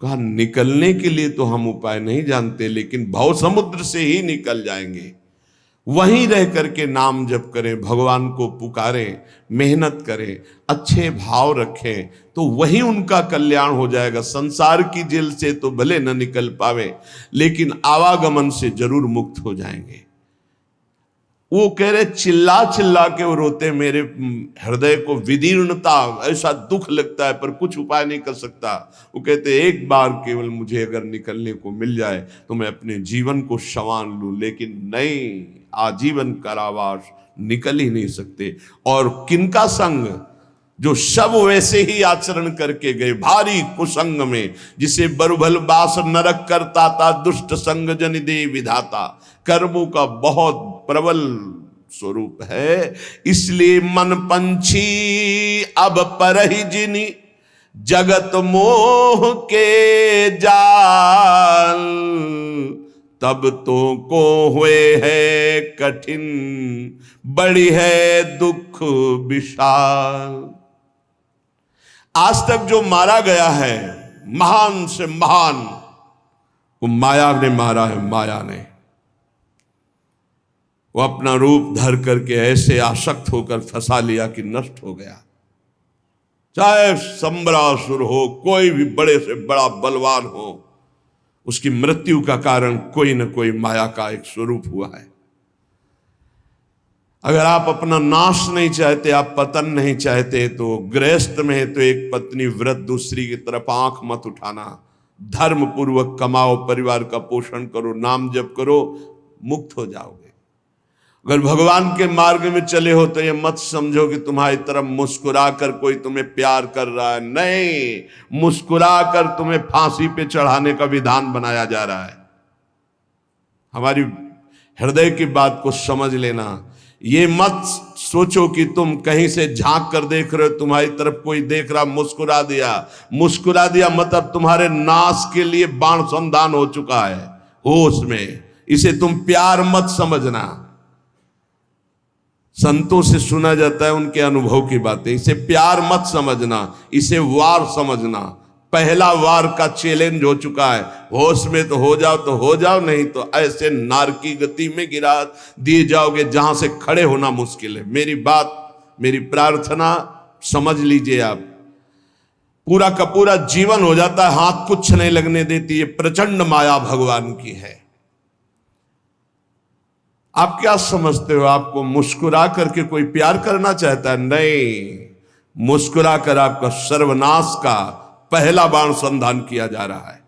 कहा निकलने के लिए तो हम उपाय नहीं जानते, लेकिन भव समुद्र से ही निकल जाएंगे। वहीं रह करके नाम जप करें, भगवान को पुकारें, मेहनत करें, अच्छे भाव रखें, तो वहीं उनका कल्याण हो जाएगा। संसार की जेल से तो भले न निकल पावे, लेकिन आवागमन से जरूर मुक्त हो जाएंगे। वो कह रहे चिल्ला चिल्ला के वो रोते, मेरे हृदय को विदीर्णता, ऐसा दुख लगता है, पर कुछ उपाय नहीं कर सकता। वो कहते एक बार केवल मुझे अगर निकलने को मिल जाए तो मैं अपने जीवन को संवार लूं, लेकिन नहीं, आजीवन कारावास निकल ही नहीं सकते। और किनका संग? जो सब वैसे ही आचरण करके गए, भारी कुसंग में, जिसे बरुभल बास नरक करता था, दुष्ट संग जन दे विधाता। कर्मों का बहुत प्रबल स्वरूप है। इसलिए मन पंछी अब परहि जिनी, जगत मोह के जाल। तब तो को हुए है कठिन, बड़ी है दुख विशाल। आज तक जो मारा गया है, महान से महान, वो माया ने मारा है। माया ने वो अपना रूप धर करके ऐसे आसक्त होकर फंसा लिया कि नष्ट हो गया। चाहे संबरासुर हो, कोई भी बड़े से बड़ा बलवान हो, उसकी मृत्यु का कारण कोई न कोई माया का एक स्वरूप हुआ है। अगर आप अपना नाश नहीं चाहते, आप पतन नहीं चाहते, तो गृहस्थ में है तो एक पत्नी व्रत, दूसरी की तरफ आंख मत उठाना। धर्म पूर्वक कमाओ, परिवार का पोषण करो, नाम जप करो, मुक्त हो जाओगे। अगर भगवान के मार्ग में चले हो तो ये मत समझो कि तुम्हारी तरफ मुस्कुरा कर कोई तुम्हें प्यार कर रहा है। नहीं, मुस्कुरा कर तुम्हें फांसी पे चढ़ाने का विधान बनाया जा रहा है। हमारी हृदय की बात को समझ लेना। ये मत सोचो कि तुम कहीं से झांक कर देख रहे हो, तुम्हारी तरफ कोई देख रहा, मुस्कुरा दिया मतलब तुम्हारे नाश के लिए बाण संधान हो चुका है होश में। इसे तुम प्यार मत समझना। संतों से सुना जाता है उनके अनुभव की बातें, इसे प्यार मत समझना, इसे वार समझना। पहला वार का चैलेंज हो चुका है। होश में तो हो जाओ, नहीं तो ऐसे नारकी गति में गिरा दिए जाओगे जहां से खड़े होना मुश्किल है। मेरी बात, मेरी प्रार्थना समझ लीजिए आप। पूरा का पूरा जीवन हो जाता है, हाथ कुछ नहीं लगने देती। ये प्रचंड माया भगवान की है। आप क्या समझते हो, आपको मुस्कुरा करके कोई प्यार करना चाहता है? नहीं, मुस्कुरा कर आपका सर्वनाश का पहला बाण संधान किया जा रहा है।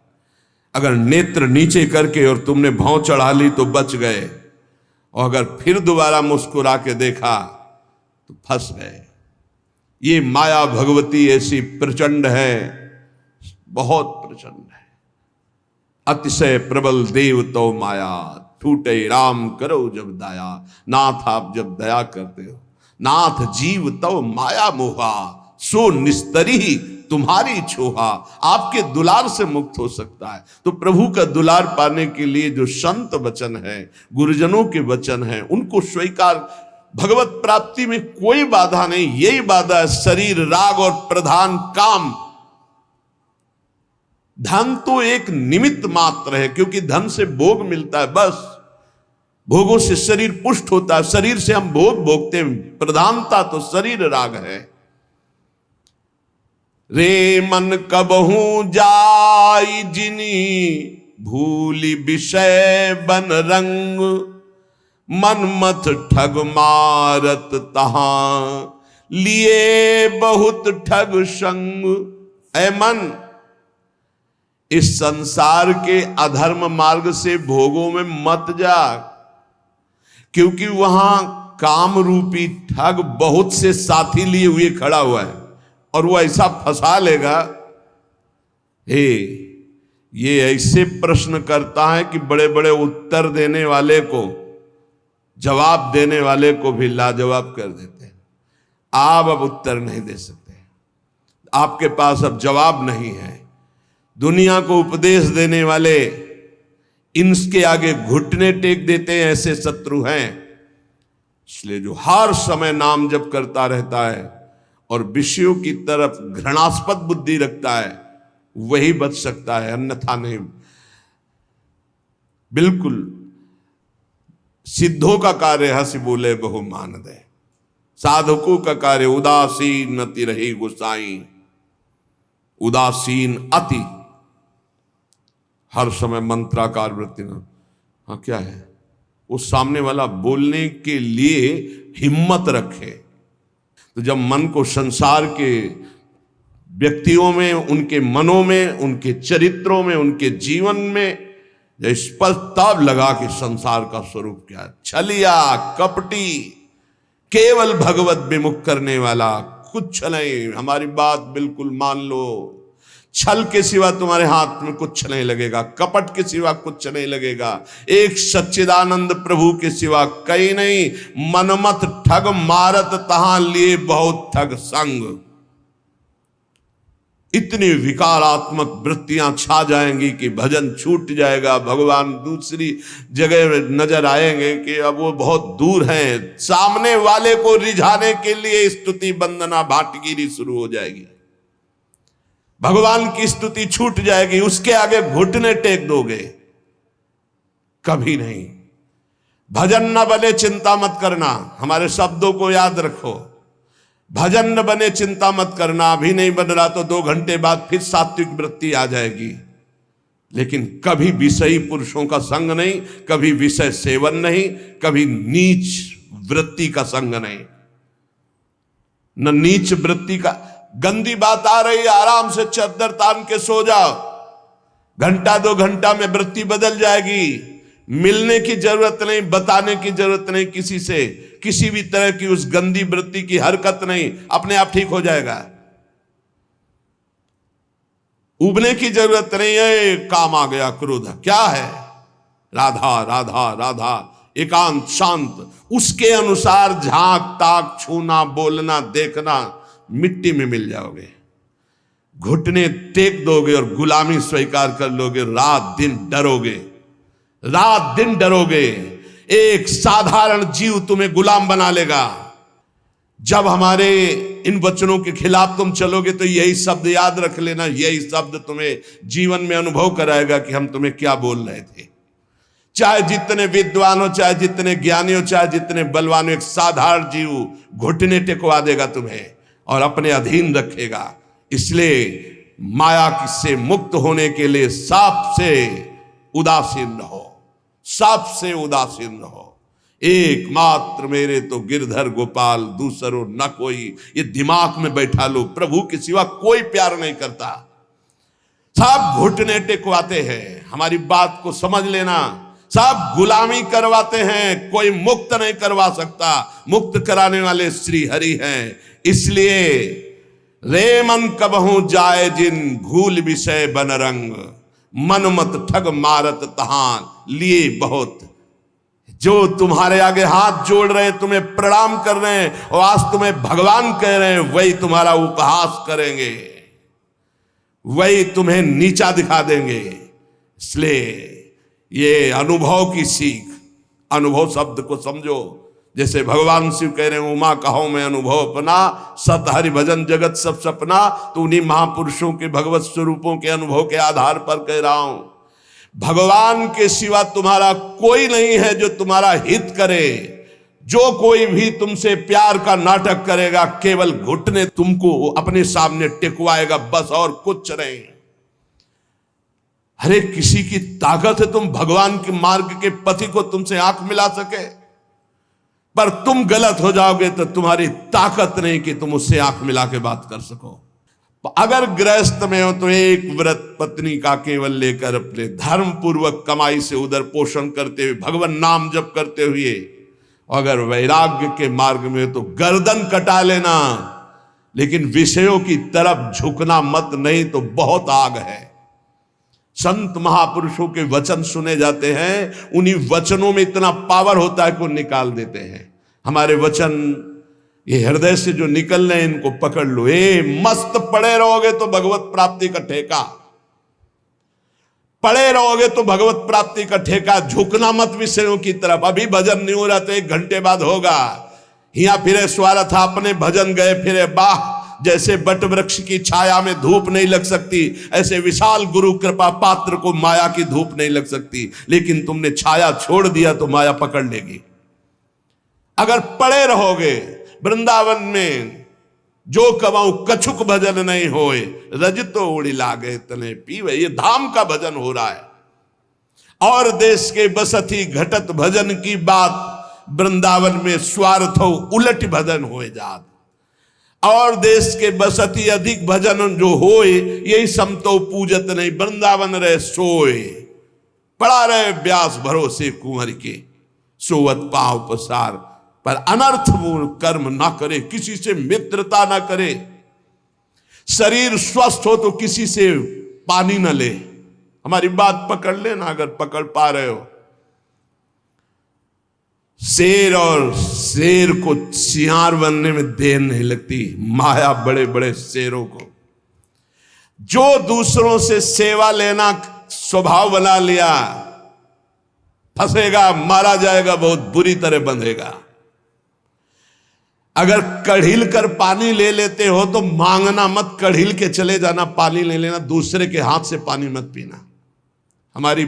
अगर नेत्र नीचे करके और तुमने भौं चढ़ा ली तो बच गए, और अगर फिर दोबारा मुस्कुरा के देखा तो फंस गए। ये माया भगवती ऐसी प्रचंड है, बहुत प्रचंड है। अतिशय प्रबल देव तो माया, छूटे राम करो जब दया। नाथ आप जब दया करते हो, नाथ जीव तो माया मोहा, सो निस्तरी तुम्हारी छोहा। आपके दुलार से मुक्त हो सकता है। तो प्रभु का दुलार पाने के लिए जो संत वचन है, गुरुजनों के वचन है, उनको स्वीकार। भगवत प्राप्ति में कोई बाधा नहीं, यही बाधा है शरीर, राग और प्रधान काम। धन तो एक निमित्त मात्र है, क्योंकि धन से भोग मिलता है, बस भोगों से शरीर पुष्ट होता है, शरीर से हम भोग भोगते हैं। प्रधानता तो शरीर राग है। रे मन कबहू जाई जिनी, भूली विषय बन रंग। मन मत ठग मारत तहां, लिए बहुत ठग संग। ऐ मन, इस संसार के अधर्म मार्ग से भोगों में मत जा, क्योंकि वहां काम रूपी ठग बहुत से साथी लिए हुए खड़ा हुआ है, और वो ऐसा फंसा लेगा। हे, ये ऐसे प्रश्न करता है कि बड़े बड़े उत्तर देने वाले को, जवाब देने वाले को भी लाजवाब कर देते हैं। आप अब उत्तर नहीं दे सकते, आपके पास अब जवाब नहीं है। दुनिया को उपदेश देने वाले इनके आगे घुटने टेक देते हैं, ऐसे शत्रु हैं। इसलिए जो हर समय नाम जप करता रहता है और विषयों की तरफ घृणास्पद बुद्धि रखता है, वही बच सकता है, अन्यथा नहीं। बिल्कुल सिद्धों का कार्य हंसी बोले बहु मान दे, साधकों का कार्य उदासीन अति रही गुसाई। उदासीन अति, हर समय मंत्राकार वृत्ति न। हाँ, क्या है वो सामने वाला बोलने के लिए हिम्मत रखे। तो जब मन को संसार के व्यक्तियों में, उनके मनों में, उनके चरित्रों में, उनके जीवन में स्पष्ट तब लगा कि संसार का स्वरूप क्या है। छलिया कपटी, केवल भगवत विमुख करने वाला, कुछ नहीं। हमारी बात बिल्कुल मान लो। छल के सिवा तुम्हारे हाथ में कुछ नहीं लगेगा, कपट के सिवा कुछ नहीं लगेगा, एक सच्चिदानंद प्रभु के सिवा कहीं नहीं। मनमत ठग मारत तहां, लिए बहुत ठग संग। इतनी विकारात्मक वृत्तियां छा जाएंगी कि भजन छूट जाएगा। भगवान दूसरी जगह नजर आएंगे कि अब वो बहुत दूर हैं। सामने वाले को रिझाने के लिए स्तुति वंदना भाटगिरी शुरू हो जाएगी। भगवान की स्तुति छूट जाएगी, उसके आगे घुटने टेक दोगे, कभी नहीं। भजन न बने चिंता मत करना, हमारे शब्दों को याद रखो। भजन न बने चिंता मत करना, अभी नहीं बन रहा तो 2 घंटे बाद फिर सात्विक वृत्ति आ जाएगी। लेकिन कभी विषयी पुरुषों का संग नहीं, कभी विषय सेवन नहीं, कभी नीच वृत्ति का संग नहीं। न नीच वृत्ति का, गंदी बात आ रही है, आराम से चद्दर तान के सो जाओ। घंटा 2 घंटा में वृत्ति बदल जाएगी। मिलने की जरूरत नहीं, बताने की जरूरत नहीं किसी से, किसी भी तरह की उस गंदी वृत्ति की हरकत नहीं, अपने आप ठीक हो जाएगा। उबने की जरूरत नहीं है। काम आ गया क्रोध, क्या है? राधा राधा राधा, एकांत शांत, उसके अनुसार झांक ताक, छूना, बोलना, देखना, मिट्टी में मिल जाओगे। घुटने टेक दोगे और गुलामी स्वीकार कर लोगे। रात दिन डरोगे, रात दिन डरोगे। एक साधारण जीव तुम्हें गुलाम बना लेगा। जब हमारे इन वचनों के खिलाफ तुम चलोगे तो यही शब्द याद रख लेना, यही शब्द तुम्हें जीवन में अनुभव कराएगा कि हम तुम्हें क्या बोल रहे थे। चाहे जितने विद्वान हो, चाहे जितने ज्ञानी हो, चाहे जितने बलवान हो, एक साधारण जीव घुटने टेकवा देगा तुम्हें और अपने अधीन रखेगा। इसलिए माया से मुक्त होने के लिए सबसे उदासीन रहो, सबसे उदासीन रहो। एकमात्र मेरे तो गिरधर गोपाल, दूसरो न कोई, ये दिमाग में बैठा लो। प्रभु के सिवा कोई प्यार नहीं करता। सब घुटने टेकवाते हैं, हमारी बात को समझ लेना। सब गुलामी करवाते हैं, कोई मुक्त नहीं करवा सकता। मुक्त कराने वाले श्री हरि हैं। इसलिए रे मन कबहू जाए जिन, भूल विषय बन रंग, मन मत ठग मारत तहां लिए बहुत। जो तुम्हारे आगे हाथ जोड़ रहे हैं, तुम्हें प्रणाम कर रहे हैं और आज तुम्हें भगवान कह रहे हैं, वही तुम्हारा उपहास करेंगे, वही तुम्हें नीचा दिखा देंगे। इसलिए ये अनुभव की सीख, अनुभव शब्द को समझो। जैसे भगवान शिव कह रहे हैं, उमा कहो मैं अनुभव अपना, सत हरि भजन जगत सब सपना। तो उन्हीं महापुरुषों के भगवत स्वरूपों के अनुभव के आधार पर कह रहा हूं। भगवान के सिवा तुम्हारा कोई नहीं है जो तुम्हारा हित करे। जो कोई भी तुमसे प्यार का नाटक करेगा, केवल घुटने तुमको अपने सामने टिकवाएगा, बस, और कुछ नहीं। अरे किसी की ताकत है तुम भगवान के मार्ग के पति को तुमसे आंख मिला सके, पर तुम गलत हो जाओगे तो तुम्हारी ताकत नहीं कि तुम उससे आंख मिला के बात कर सको। अगर गृहस्थ में हो तो एक व्रत पत्नी का केवल लेकर अपने धर्म पूर्वक कमाई से उधर पोषण करते हुए, भगवान नाम जप करते हुए। अगर वैराग्य के मार्ग में हो तो गर्दन कटा लेना, लेकिन विषयों की तरफ झुकना मत, नहीं तो बहुत आग है। संत महापुरुषों के वचन सुने जाते हैं, उन्हीं वचनों में इतना पावर होता है कि वो निकाल देते हैं। हमारे वचन ये हृदय से जो निकल रहे हैं, इनको पकड़ लो। मस्त पड़े रहोगे तो भगवत प्राप्ति का ठेका, पड़े रहोगे तो भगवत प्राप्ति का ठेका। झुकना मत विषयों की तरफ। अभी भजन नहीं हो रहा तो 1 घंटे बाद होगा। हिया फिरे स्वार्थ था, अपने भजन गए फिरे बाह। जैसे बट वृक्ष की छाया में धूप नहीं लग सकती, ऐसे विशाल गुरु कृपा पात्र को माया की धूप नहीं लग सकती। लेकिन तुमने छाया छोड़ दिया तो माया पकड़ लेगी। अगर पड़े रहोगे वृंदावन में, जो कमाऊं कछुक भजन नहीं होए, रजतो उड़ी लागे तने पीवे। ये धाम का भजन हो रहा है। और देश के बसती घटत भजन की बात, वृंदावन में स्वार्थो उलट भजन होए जात। और देश के बसती अधिक भजन जो होए, यही समतो पूजत नहीं, वृंदावन रहे सोए। पड़ा रहे व्यास भरोसे कुंवर के, सोवत पांव पसार। पर अनर्थ कर्म ना करे, किसी से मित्रता ना करे। शरीर स्वस्थ हो तो किसी से पानी ना ले। हमारी बात पकड़ लेना अगर पकड़ पा रहे हो। शेर और शेर को सियार बनने में देर नहीं लगती। माया बड़े बड़े शेरों को, जो दूसरों से सेवा लेना स्वभाव बना लिया, फंसेगा, मारा जाएगा, बहुत बुरी तरह बंधेगा। अगर कढ़िल कर पानी ले लेते हो तो मांगना मत, कढ़िल के चले जाना, पानी ले लेना। दूसरे के हाथ से पानी मत पीना। हमारी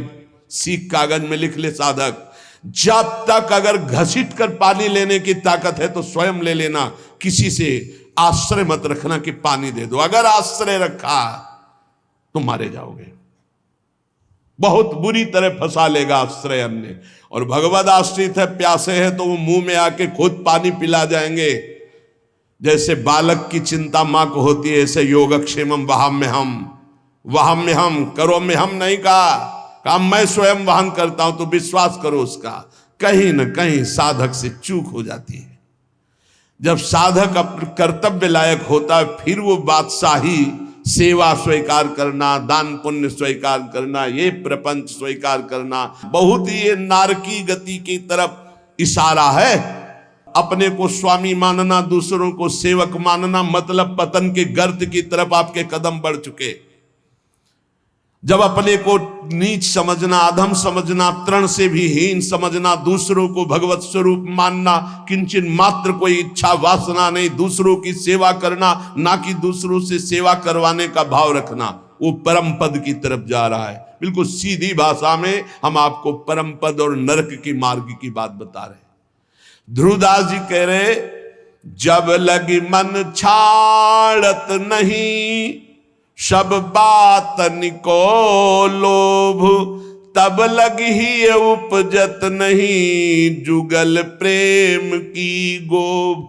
सीख कागज में लिख ले साधक, जब तक अगर घसीट कर पानी लेने की ताकत है तो स्वयं ले लेना। किसी से आश्रय मत रखना कि पानी दे दो। अगर आश्रय रखा तो मारे जाओगे, बहुत बुरी तरह फंसा लेगा आश्रय अन्य। और भगवद आश्रित है, प्यासे है तो वो मुंह में आके खुद पानी पिला जाएंगे। जैसे बालक की चिंता मां को होती है, ऐसे योगक्षेमम वहां में हम, वहां में हम, करो में हम नहीं कहा मैं स्वयं वहन करता हूं, तो विश्वास करो उसका। कहीं न कहीं साधक से चूक हो जाती है। जब साधक अपने कर्तव्य लायक होता है, फिर वो बादशाही, सेवा स्वीकार करना, दान पुण्य स्वीकार करना, ये प्रपंच स्वीकार करना, बहुत ही ये नारकी गति की तरफ इशारा है। अपने को स्वामी मानना, दूसरों को सेवक मानना, मतलब पतन के गर्त की तरफ आपके कदम बढ़ चुके। जब अपने को नीच समझना, अधम समझना, तृण से भी हीन समझना, दूसरों को भगवत स्वरूप मानना, किंचन मात्र कोई इच्छा वासना नहीं, दूसरों की सेवा करना, ना कि दूसरों से सेवा करवाने का भाव रखना, वो परम पद की तरफ जा रहा है। बिल्कुल सीधी भाषा में हम आपको परम पद और नरक की मार्ग की बात बता रहे हैं। ध्रुवदास जी कह रहे, जब लगी मन छाड़त नहीं, सब बातन को लोभ, तब लगी ही उपजत नहीं, जुगल प्रेम की गोभ।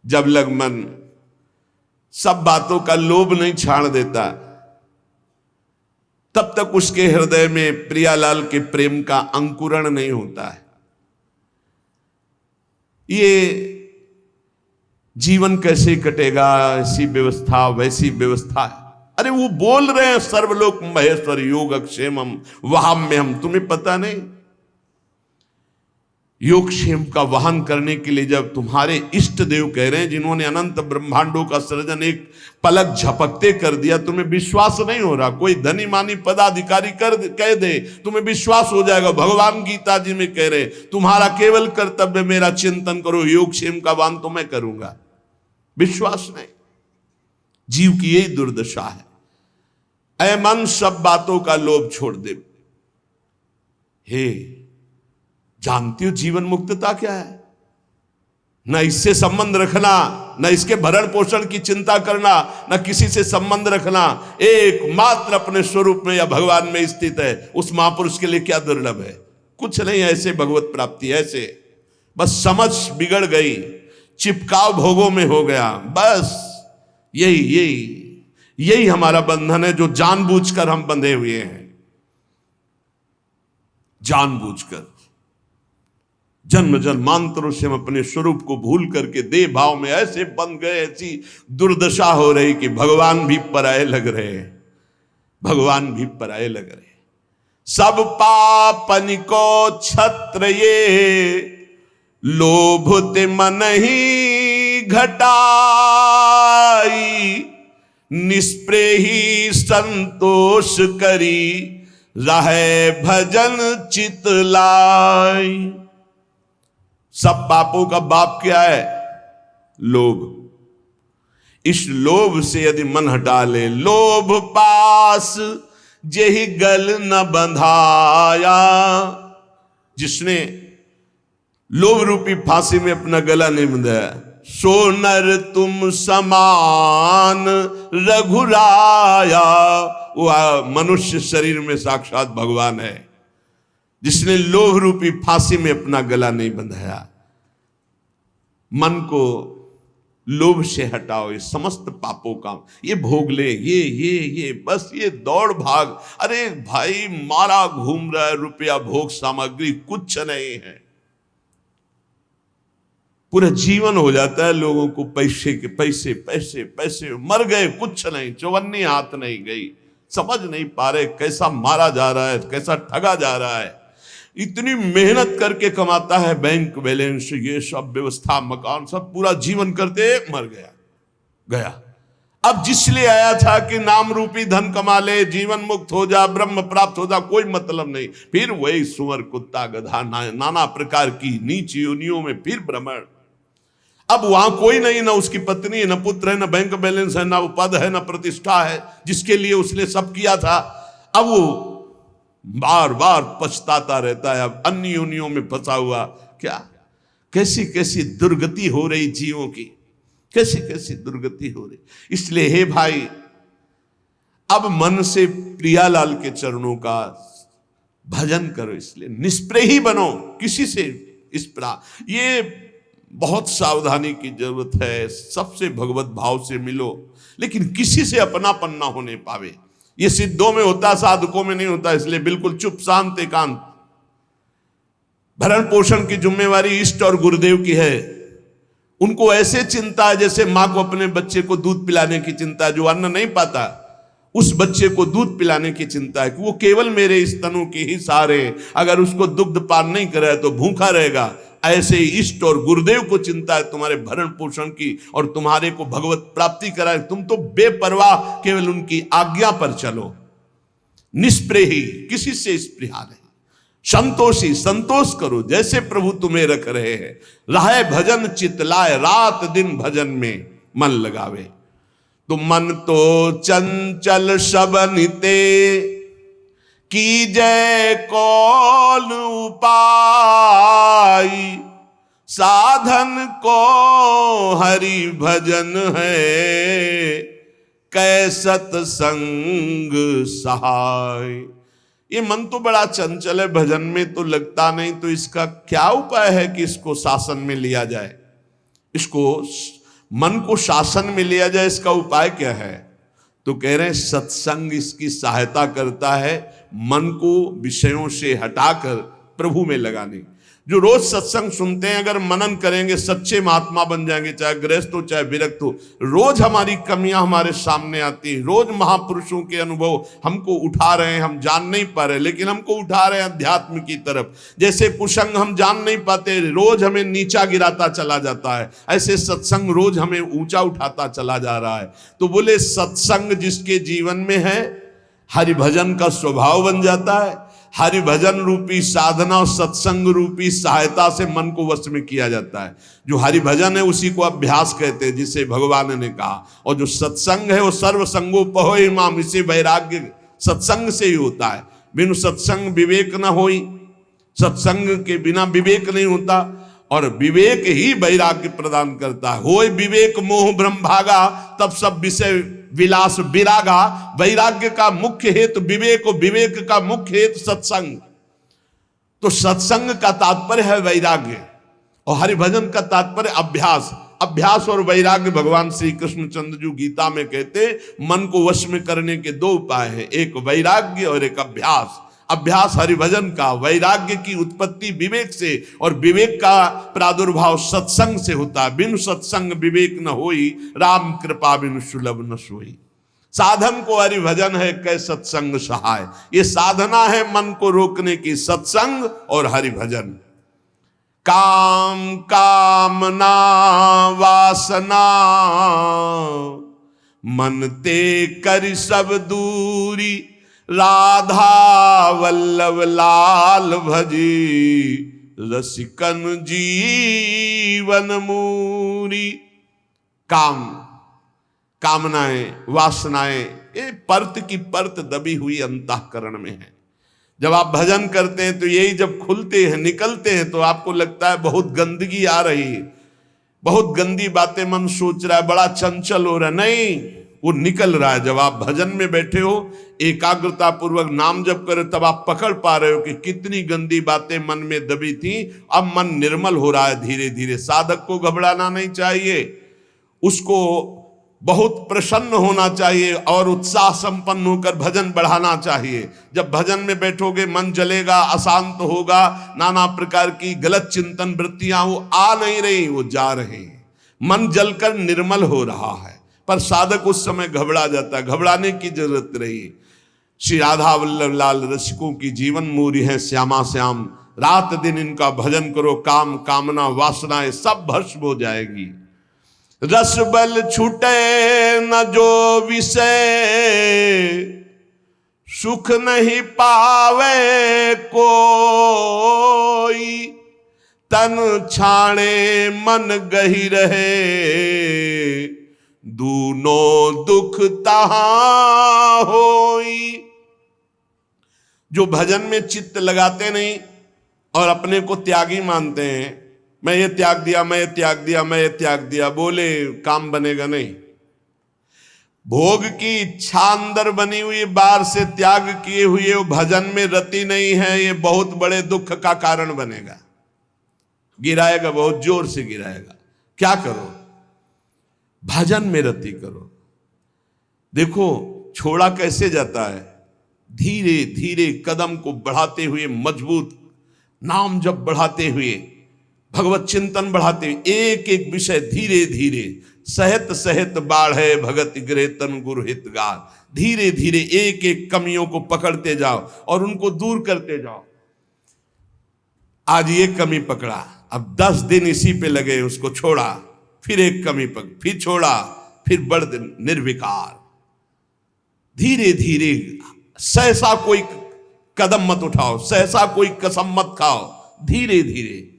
जब लग मन सब बातों का लोभ नहीं छाड़ देता, तब तक उसके हृदय में प्रियालाल के प्रेम का अंकुरण नहीं होता है। ये जीवन कैसे कटेगा, ऐसी व्यवस्था वैसी व्यवस्था है। अरे वो बोल रहे हैं सर्वलोक महेश्वर योग क्षेमम वहां में हम, तुम्हें पता नहीं? योगक्षेम का वहन करने के लिए जब तुम्हारे इष्ट देव कह रहे हैं, जिन्होंने अनंत ब्रह्मांडों का सृजन एक पलक झपकते कर दिया, तुम्हें विश्वास नहीं हो रहा। कोई धनी मानी पदाधिकारी कह दे, तुम्हें विश्वास हो जाएगा। भगवान गीता जी में कह रहे, तुम्हारा केवल कर्तव्य मेरा चिंतन करो, योगक्षेम का वहन तो मैं करूंगा। विश्वास नहीं, जीव की यही दुर्दशा है। ऐ मन सब बातों का लोभ छोड़ दे। हे, जानती हो जीवन मुक्तता क्या है? न इससे संबंध रखना, न इसके भरण पोषण की चिंता करना, न किसी से संबंध रखना, एकमात्र अपने स्वरूप में या भगवान में स्थित है। उस महापुरुष के लिए क्या दुर्लभ है? कुछ नहीं, ऐसे भगवत प्राप्ति, ऐसे बस समझ बिगड़ गई, चिपकाव भोगों में हो गया। बस यही हमारा बंधन है, जो जानबूझकर हम बंधे हुए हैं। जानबूझकर जन्म जन्मांतरों से हम अपने स्वरूप को भूल करके देह भाव में ऐसे बंध गए, ऐसी दुर्दशा हो रही कि भगवान भी पराये लग रहे हैं, भगवान भी पराये लग रहे हैं। सब पापन को छत्र ये, लोभ ते मन ही घटाई, निष्प्रेही संतोष करी, रहे भजन चित लाई। सब पापों का बाप क्या है? लोभ। इस लोभ से यदि मन हटा ले, लोभ पास जेहि गल न बंधाया, जिसने लोभ रूपी फांसी में अपना गला नहीं बंधाया, सो नर तुम समान रघुराया। वो मनुष्य शरीर में साक्षात भगवान है, जिसने लोभ रूपी फांसी में अपना गला नहीं बंधाया। मन को लोभ से हटाओ, ये समस्त पापों का, ये भोग ले, ये बस ये दौड़ भाग। अरे भाई, मारा घूम रहा है, रुपया भोग सामग्री कुछ नहीं है। पूरा जीवन हो जाता है लोगों को पैसे के पैसे पैसे पैसे, मर गए कुछ नहीं, चौवन्नी हाथ नहीं गई। समझ नहीं पा रहे कैसा मारा जा रहा है, कैसा ठगा जा रहा है। इतनी मेहनत करके कमाता है, बैंक बैलेंस, ये सब व्यवस्था, मकान, सब पूरा जीवन करते मर गया। अब जिसलिए आया था कि नाम रूपी धन कमा ले, जीवन मुक्त हो जा, ब्रह्म प्राप्त हो जा, कोई मतलब नहीं। फिर वही सुअर कुत्ता गधा नाना प्रकार की नीच योनियों में फिर भ्रमण। अब वहां कोई नहीं, ना उसकी पत्नी है, ना पुत्र है, ना बैंक बैलेंस है, ना पद है, ना प्रतिष्ठा है, जिसके लिए उसने सब किया था। अब वो बार बार पछताता रहता है, अब अन्य योनियों में फंसा हुआ। क्या कैसी कैसी दुर्गति हो रही जीवों की, कैसी कैसी दुर्गति हो रही। इसलिए हे भाई, अब मन से प्रियालाल के चरणों का भजन करो। इसलिए निष्प्रेही बनो, किसी से इस प्रकार। ये बहुत सावधानी की जरूरत है। सबसे भगवत भाव से मिलो, लेकिन किसी से अपनापन ना होने पावे। ये सिद्धों में होता, साधकों में नहीं होता। इसलिए बिल्कुल चुप शांत एकांत। भरण पोषण की जिम्मेवारी इष्ट और गुरुदेव की है। उनको ऐसे चिंता है जैसे मां को अपने बच्चे को दूध पिलाने की चिंता है। जो अन्न नहीं पाता उस बच्चे को दूध पिलाने की चिंता है कि वो केवल मेरे स्तनों के ही सहारे, अगर उसको दुग्ध पान नहीं करे तो भूखा रहेगा। ऐसे ही इष्ट और गुरुदेव को चिंता है तुम्हारे भरण पोषण की और तुम्हारे को भगवत प्राप्ति कराए। तुम तो बेपरवाह केवल उनकी आज्ञा पर चलो, निष्प्रेही, किसी से स्पृहा नहीं, संतोषी, संतोष करो जैसे प्रभु तुम्हें रख रहे हैं। रहे भजन चितलाए, रात दिन भजन में मन लगावे। तो मन तो चंचल सबनिते, की जय कौन उपाय। साधन को हरि भजन है, कै सत्संग सहाय। ये मन तो बड़ा चंचल है, भजन में तो लगता नहीं, तो इसका क्या उपाय है कि इसको शासन में लिया जाए? इसको मन को शासन में लिया जाए, इसका उपाय क्या है? तो कह रहे हैं सत्संग इसकी सहायता करता है मन को विषयों से हटाकर प्रभु में लगाने। जो रोज सत्संग सुनते हैं, अगर मनन करेंगे सच्चे महात्मा बन जाएंगे, चाहे गृहस्थ हो चाहे विरक्त हो। रोज हमारी कमियां हमारे सामने आती हैं, रोज महापुरुषों के अनुभव हमको उठा रहे हैं। हम जान नहीं पा रहे, लेकिन हमको उठा रहे हैं अध्यात्म की तरफ। जैसे कुसंग हम जान नहीं पाते, रोज हमें नीचा गिराता चला जाता है, ऐसे सत्संग रोज हमें ऊंचा उठाता चला जा रहा है। तो बोले सत्संग जिसके जीवन में है, हरिभजन का स्वभाव बन जाता है। हरि भजन रूपी साधना और सत्संग रूपी सहायता से मन को वश में किया जाता है। जो हरि भजन है उसी को अभ्यास कहते हैं, जिसे भगवान ने कहा। और जो सत्संग है वो सर्व संगो पहो इमाम, इसे वैराग्य सत्संग से ही होता है। बिनु सत्संग विवेक न होई, सत्संग के बिना विवेक नहीं होता, और विवेक ही वैराग्य प्रदान करता है। होय विवेक मोह भ्रम भागा, तब सब विषय विलास विरागा। वैराग्य का मुख्य हेतु विवेक, और विवेक का मुख्य हेतु सत्संग। तो सत्संग का तात्पर्य है वैराग्य, और हरिभजन का तात्पर्य अभ्यास। अभ्यास और वैराग्य भगवान श्री कृष्णचंद्र जी गीता में कहते मन को वश में करने के दो उपाय हैं, एक वैराग्य और एक अभ्यास। अभ्यास हरिभजन का, वैराग्य की उत्पत्ति विवेक से, और विवेक का प्रादुर्भाव सत्संग से होता है। बिनु सत्संग विवेक न होई, राम कृपा बिनु सुलभ न सोई। साधन को हरिभजन है, कै सत्संग सहाय। ये साधना है मन को रोकने की, सत्संग और हरिभजन। काम कामना वासना, मन ते कर सब दूरी। राधा वल्लभ लाल भजी, रसिकन जीवन मूरी। काम, कामनाएं, वासनाएं, ये परत की परत दबी हुई अंतःकरण में है। जब आप भजन करते हैं तो यही जब खुलते हैं, निकलते हैं, तो आपको लगता है बहुत गंदगी आ रही है, बहुत गंदी बातें मन सोच रहा है, बड़ा चंचल हो रहा है। नहीं, वो निकल रहा है। जब आप भजन में बैठे हो, एकाग्रता पूर्वक नाम जप करो, तब आप पकड़ पा रहे हो कि कितनी गंदी बातें मन में दबी थी, अब मन निर्मल हो रहा है धीरे धीरे। साधक को घबराना नहीं चाहिए, उसको बहुत प्रसन्न होना चाहिए और उत्साह संपन्न होकर भजन बढ़ाना चाहिए। जब भजन में बैठोगे मन जलेगा, अशांत होगा, नाना प्रकार की गलत चिंतन वृत्तियां वो आ नहीं रही, वो जा रहे हैं। मन जलकर निर्मल हो रहा है, पर साधक उस समय घबरा जाता है। घबराने की जरूरत नहीं। श्री राधा वल्लभ लाल रसिकों की जीवन मूरी है श्यामा श्याम। रात दिन इनका भजन करो, काम कामना वासनाएं सब भस्म हो जाएगी। रस बल छूटे न जो विषय, सुख नहीं पावे कोई। तन छाणे मन गही रहे, दूनों दुख तहां होई। जो भजन में चित्त लगाते नहीं और अपने को त्यागी मानते हैं, मैं ये त्याग दिया, मैं ये त्याग दिया, मैं ये त्याग दिया, बोले काम बनेगा नहीं। भोग की इच्छा अंदर बनी हुई, बाहर से त्याग किए हुए वो भजन में रति नहीं है, ये बहुत बड़े दुख का कारण बनेगा। गिराएगा, बहुत जोर से गिराएगा। क्या करो? भजन में रति करो। देखो छोड़ा कैसे जाता है, धीरे धीरे कदम को बढ़ाते हुए, मजबूत नाम जब बढ़ाते हुए, भगवत चिंतन बढ़ाते हुए, एक एक विषय धीरे धीरे, सहत सहत बाढ़े भगत गिरे तन गुरु हितगार। धीरे धीरे एक एक कमियों को पकड़ते जाओ और उनको दूर करते जाओ। आज ये कमी पकड़ा, अब 10 दिन इसी पे लगे, उसको छोड़ा, फिर एक कमी पकड़, फिर छोड़ा, फिर बढ़ निर्विकार। धीरे धीरे, सहसा कोई कदम मत उठाओ, सहसा कोई कसम मत खाओ, धीरे धीरे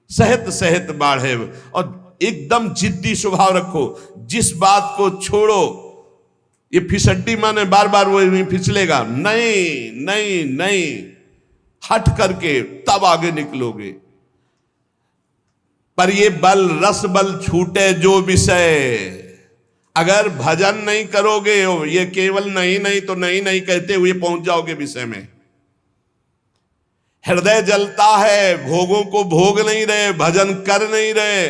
सहत सहत बाढ़े। और एकदम जिद्दी स्वभाव रखो, जिस बात को छोड़ो, ये फिसड्डी माने बार बार वो नहीं फिसलेगा, नहीं नहीं नहीं, हट करके तब आगे निकलोगे। पर ये बल रस बल छूटे जो विषय, अगर भजन नहीं करोगे, ये केवल नहीं नहीं तो नहीं नहीं कहते हुए पहुंच जाओगे विषय में। हृदय जलता है, भोगों को भोग नहीं रहे, भजन कर नहीं रहे,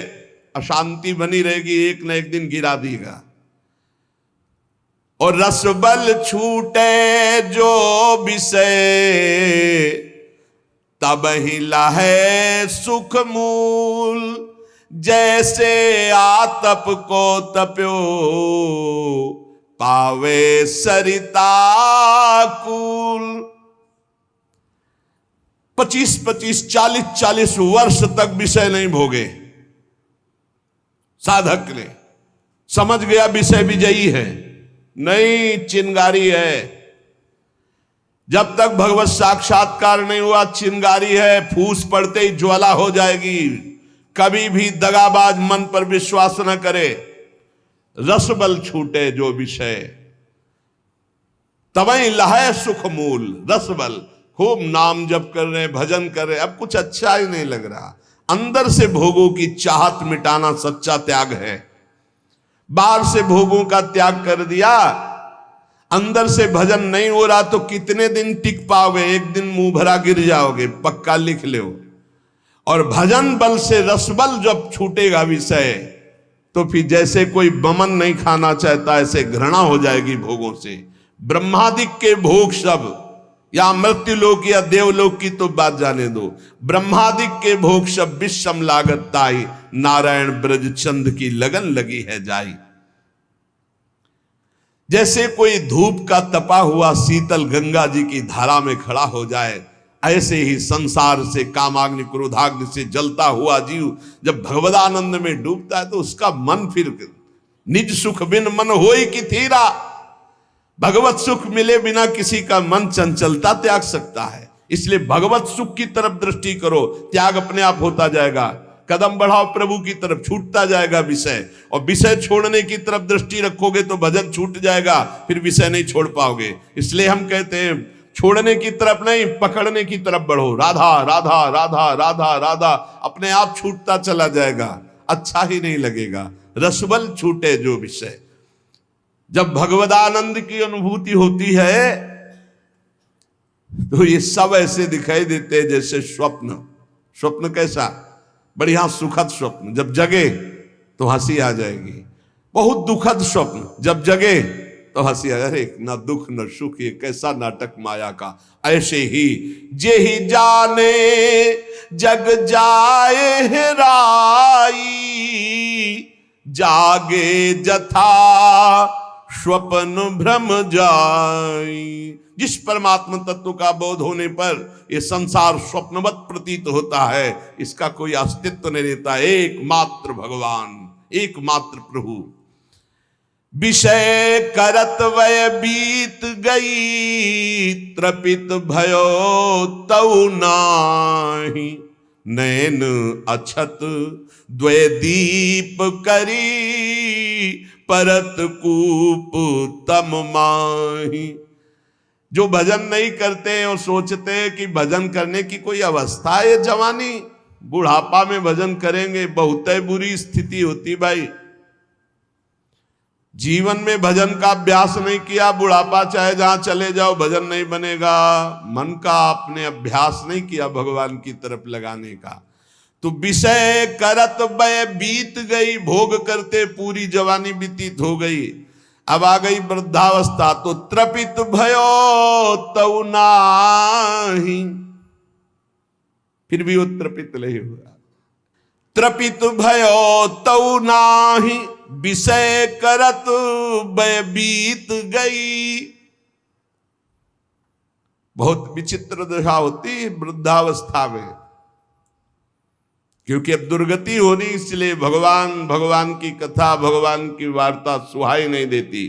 अशांति बनी रहेगी, एक न एक दिन गिरा देगा। और रस बल छूटे जो विषय, तब ही लहे सुख मूल। जैसे आतप को तप्यो, पावे सरिता कूल। 25-25, 40-40 वर्ष तक विषय नहीं भोगे साधक ने, समझ गया विषय विजयी है, नहीं चिंगारी है। जब तक भगवत साक्षात्कार नहीं हुआ चिंगारी है, फूस पड़ते ही ज्वाला हो जाएगी। कभी भी दगाबाज मन पर विश्वास न करे। रस बल छूटे जो विषय, तबई लहे सुख मूल। रस बल, खूब नाम जप कर रहे, भजन कर रहे, अब कुछ अच्छा ही नहीं लग रहा। अंदर से भोगों की चाहत मिटाना सच्चा त्याग है। बाहर से भोगों का त्याग कर दिया, अंदर से भजन नहीं हो रहा तो कितने दिन टिक पाओगे? एक दिन मुंह भरा गिर जाओगे, पक्का लिख लो। और भजन बल से रसबल जब छूटेगा विषय, तो फिर जैसे कोई बमन नहीं खाना चाहता, ऐसे घृणा हो जाएगी भोगों से। ब्रह्मादिक के भोग सब, या मृत्युलोक या देवलोक की तो बात जाने दो, ब्रह्मादिक के भोग सब विषम लागत ताई। नारायण ब्रज चंद की लगन लगी है जाई। जैसे कोई धूप का तपा हुआ शीतल गंगा जी की धारा में खड़ा हो जाए, ऐसे ही संसार से, कामाग्नि क्रोधाग्नि से जलता हुआ जीव जब भगवदानंद में डूबता है, तो उसका मन फिर निज सुख बिन मन होई कि थीरा। भगवत सुख मिले बिना किसी का मन चंचलता त्याग सकता है। इसलिए भगवत सुख की तरफ दृष्टि करो, त्याग अपने आप होता जाएगा। कदम बढ़ाओ प्रभु की तरफ, छूटता जाएगा विषय। और विषय छोड़ने की तरफ दृष्टि रखोगे तो भजन छूट जाएगा, फिर विषय नहीं छोड़ पाओगे। इसलिए हम कहते हैं छोड़ने की तरफ नहीं, पकड़ने की तरफ बढ़ो। राधा राधा राधा राधा राधा, अपने आप छूटता चला जाएगा, अच्छा ही नहीं लगेगा। रसबल छूटे जो विषय। जब भगवदानंद की अनुभूति होती है तो ये सब ऐसे दिखाई देते हैं जैसे स्वप्न। स्वप्न कैसा? बढ़िया सुखद स्वप्न। जब जगे तो हंसी आ जाएगी। बहुत दुखद स्वप्न, जब जगे तो हंसी आ, अरे ना दुख न सुख, ये कैसा नाटक माया का। ऐसे ही जे ही जाने जग जाए हेराई, जागे जथा स्वप्न भ्रम जाई। जिस परमात्मा तत्व का बोध होने पर यह संसार स्वप्नवत प्रतीत होता है, इसका कोई अस्तित्व नहीं रहता। एकमात्र भगवान, एकमात्र प्रभु। विषय करत वय बीत गई, त्रपित भयो तऊ नाही। नैन अछत द्वय दीप करी, परत कूप तम माही। जो भजन नहीं करते और सोचते कि भजन करने की कोई अवस्था है, जवानी बुढ़ापा में भजन करेंगे, बहुत बुरी स्थिति होती भाई। जीवन में भजन का अभ्यास नहीं किया, बुढ़ापा चाहे जहां चले जाओ भजन नहीं बनेगा। मन का आपने अभ्यास नहीं किया भगवान की तरफ लगाने का, तो विषय करत वय बीत गई, भोग करते पूरी जवानी व्यतीत हो गई। अब आ गई वृद्धावस्था, तो त्रपित भयो तऊ नाही, फिर भी वो त्रपित नहीं हुआ। त्रपित भयो तऊ नाही, विषय करत वय बीत गई। बहुत विचित्र दशा होती है वृद्धावस्था में, क्योंकि अब दुर्गति होनी, इसलिए भगवान की कथा, भगवान की वार्ता सुहाई नहीं देती।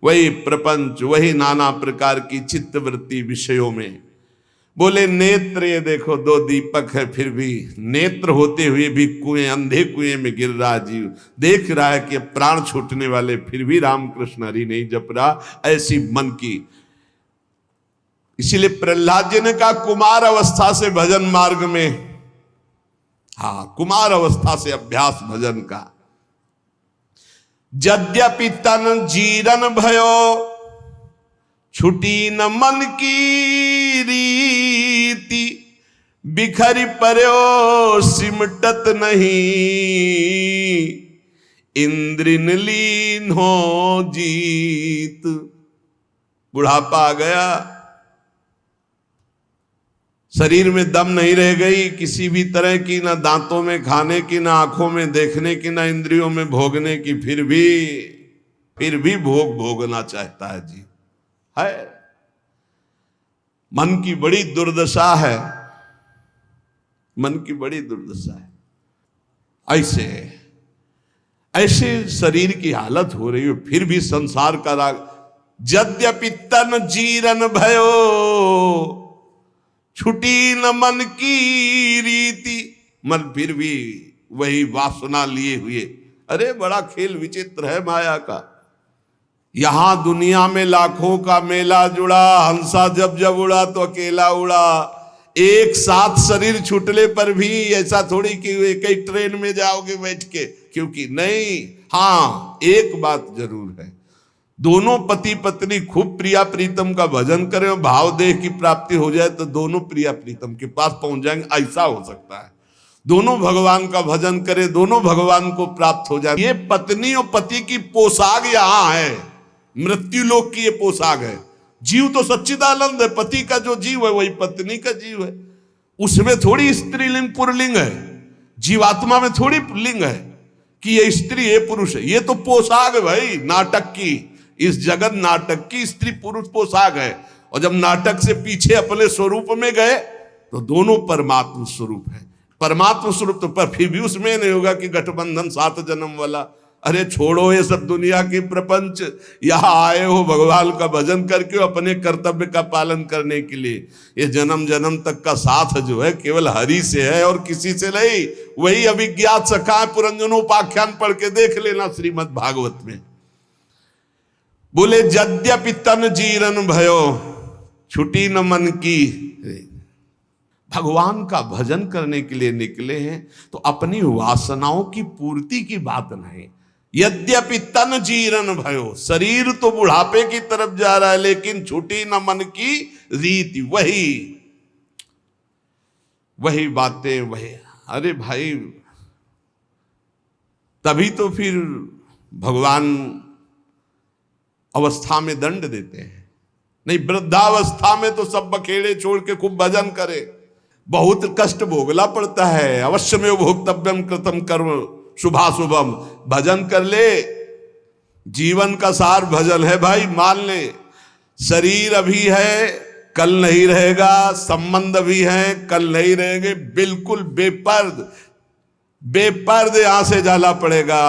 वही प्रपंच, वही नाना प्रकार की चित्तवृत्ति विषयों में। बोले नेत्र, ये देखो दो दीपक है, फिर भी नेत्र होते हुए भी कुएं, अंधे कुएं में गिर रहा जीव, देख रहा है कि प्राण छूटने वाले, फिर भी रामकृष्ण हरि नहीं जप रहा। ऐसी मन की, इसीलिए प्रहलाद जी ने कहा कुमार अवस्था से भजन मार्ग में, हाँ कुमार अवस्था से अभ्यास भजन का। यद्यपि तन जीरन भयो, छुटी न मन की रीति, बिखरी पर्यो सिमटत नहीं, इंद्रिन लीन हो जीत। बुढ़ापा आ गया, शरीर में दम नहीं रह गई किसी भी तरह की, ना दांतों में खाने की, ना आंखों में देखने की, ना इंद्रियों में भोगने की, फिर भी भोग भोगना चाहता है जी। है मन की बड़ी दुर्दशा है, मन की बड़ी दुर्दशा है। ऐसे शरीर की हालत हो रही हो, फिर भी संसार का राग। यद्यपि तन जीरन भयो, छुटी न मन की रीति, मन फिर भी वही वासना लिए हुए। अरे बड़ा खेल विचित्र है माया का। यहां दुनिया में लाखों का मेला जुड़ा, हंसा जब जब उड़ा तो अकेला उड़ा। एक साथ शरीर छूटने पर भी ऐसा थोड़ी कि एक ही ट्रेन में जाओगे बैठ के, क्योंकि नहीं। हाँ एक बात जरूर है, दोनों पति पत्नी खूब प्रिया प्रीतम का भजन करें और भाव देह की प्राप्ति हो जाए तो दोनों प्रिया प्रीतम के पास पहुंच जाएंगे, ऐसा हो सकता है। दोनों भगवान का भजन करें, दोनों भगवान को प्राप्त हो जाए। ये पत्नी और पति की पोशाक यहां है, मृत्यु लोक की ये पोशाक है। जीव तो सच्चिदानंद है, पति का जो जीव है वही पत्नी का जीव है। उसमें थोड़ी स्त्रीलिंग पुरलिंग है, जीवात्मा में थोड़ी लिंग है कि ये स्त्री ये पुरुष है। ये तो पोशाक है भाई नाटक की, इस जगत नाटक की स्त्री पुरुष पोशाक है। और जब नाटक से पीछे अपने स्वरूप में गए तो दोनों परमात्मा स्वरूप है। परमात्मा स्वरूप तो पर फिर भी उसमें नहीं होगा कि गठबंधन 7 जन्म वाला। अरे छोड़ो ये सब दुनिया की प्रपंच, यहां आए हो भगवान का भजन करके अपने कर्तव्य का पालन करने के लिए। ये जन्म जन्म तक का साथ जो है केवल हरि से है और किसी से नहीं। वही अभिज्ञात सखा पुरंजनोपाख्यान पढ़ के देख लेना श्रीमद् भागवत में। बोले यद्यपि तन जीरन भयो, छुटी न मन की। भगवान का भजन करने के लिए निकले हैं तो अपनी वासनाओं की पूर्ति की बात नहीं। यद्यपि तन जीरन भयो, शरीर तो बुढ़ापे की तरफ जा रहा है लेकिन छुटी न मन की रीति। वही बातें वही। अरे भाई तभी तो फिर भगवान अवस्था में दंड देते हैं। नहीं वृद्धावस्था में तो सब बखेड़े छोड़ के खूब भजन करे। बहुत कष्ट भोगना पड़ता है। अवश्य में भोक्तव्यम कृतम कर्म शुभाशुभम। भजन कर ले, जीवन का सार भजन है भाई। मान ले शरीर अभी है कल नहीं रहेगा, संबंध भी है कल नहीं रहेंगे। बिल्कुल बेपर्द यहां से जाना पड़ेगा,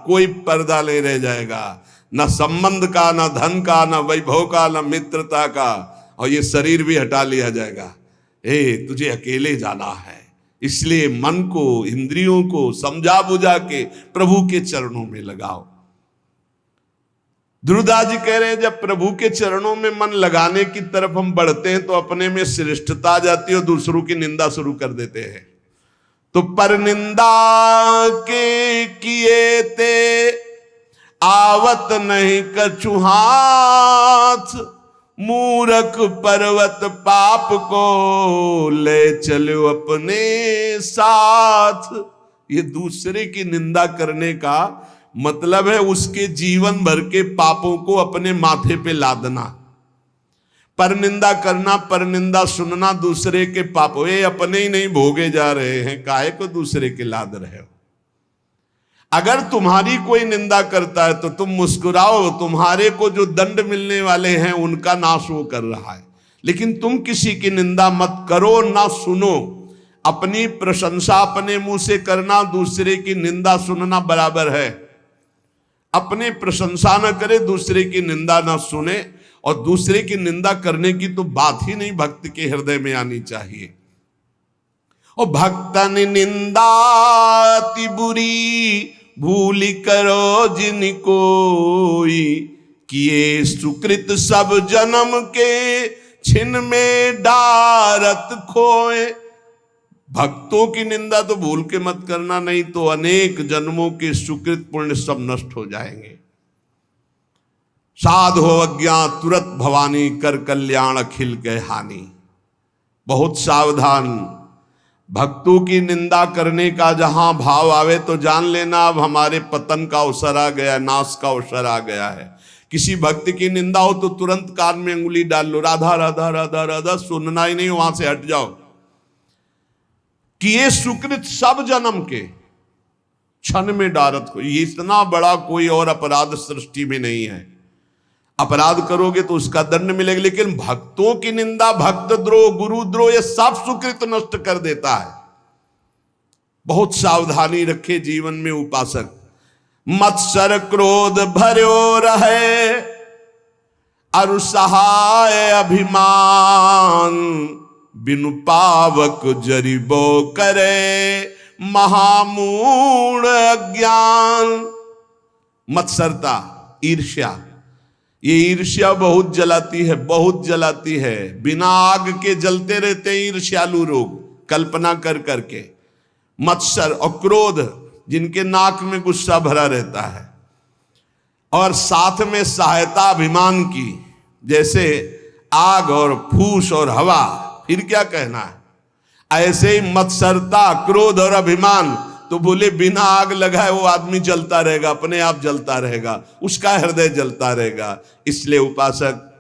कोई पर्दा नहीं रह जाएगा, न संबंध का, न धन का, न वैभव का, न मित्रता का। और ये शरीर भी हटा लिया जाएगा। तुझे अकेले जाना है। इसलिए मन को, इंद्रियों को समझा बुझा के प्रभु के चरणों में लगाओ। ध्रुवदास जी कह रहे हैं जब प्रभु के चरणों में मन लगाने की तरफ हम बढ़ते हैं तो अपने में श्रेष्ठता आ जाती है और दूसरों की निंदा शुरू कर देते हैं। तो पर निंदा के किए ते आवत नहीं कछु हाथ, मूरख पर्वत पाप को ले चलो अपने साथ। ये दूसरे की निंदा करने का मतलब है उसके जीवन भर के पापों को अपने माथे पे लादना। परनिंदा करना, परनिंदा सुनना दूसरे के पापों, ये अपने ही नहीं भोगे जा रहे हैं, काहे को दूसरे के लाद रहे हो। अगर तुम्हारी कोई निंदा करता है तो तुम मुस्कुराओ, तुम्हारे को जो दंड मिलने वाले हैं उनका नाश वो कर रहा है। लेकिन तुम किसी की निंदा मत करो, ना सुनो। अपनी प्रशंसा अपने मुंह से करना, दूसरे की निंदा सुनना बराबर है। अपनी प्रशंसा न करे, दूसरे की निंदा ना सुने, और दूसरे की निंदा करने की तो बात ही नहीं भक्त के हृदय में आनी चाहिए। और भक्तन निंदा अति बुरी भूल करो जिन कोई, किए सुकृत सब जन्म के छिन में डारत खोए। भक्तों की निंदा तो भूल के मत करना, नहीं तो अनेक जन्मों के सुकृत पुण्य सब नष्ट हो जाएंगे। साध हो अज्ञान तुरत भवानी, कर कल्याण अखिल के हानि। बहुत सावधान। भक्तों की निंदा करने का जहां भाव आवे तो जान लेना अब हमारे पतन का अवसर आ गया, नाश का अवसर आ गया है। किसी भक्त की निंदा हो तो तुरंत कान में अंगुली डाल लो, राधा राधा राधा राधा, सुनना ही नहीं, वहां से हट जाओ। किए सुकृत सब जन्म के क्षण में डारत को, ये इतना बड़ा कोई और अपराध सृष्टि में नहीं है। अपराध करोगे तो उसका दंड मिलेगा, लेकिन भक्तों की निंदा, भक्त द्रोह, गुरु द्रोह, ये सब सुकृत नष्ट कर देता है। बहुत सावधानी रखे जीवन में उपासक। मत्सर क्रोध भर्यो रहे, अरु सहाय अभिमान, बिनु पावक जरिबो करे महामूढ़ अज्ञान। मत्सरता, ईर्ष्या, ये ईर्ष्या बहुत जलाती है, बहुत जलाती है। बिना आग के जलते रहते हैं ईर्ष्यालु लोग, कल्पना कर करके। मत्सर और क्रोध, जिनके नाक में गुस्सा भरा रहता है, और साथ में सहायता अभिमान की, जैसे आग और फूस और हवा, फिर क्या कहना है। ऐसे ही मत्सरता, क्रोध और अभिमान, तो बोले बिना आग लगाए वो आदमी जलता रहेगा, अपने आप जलता रहेगा, उसका हृदय जलता रहेगा। इसलिए उपासक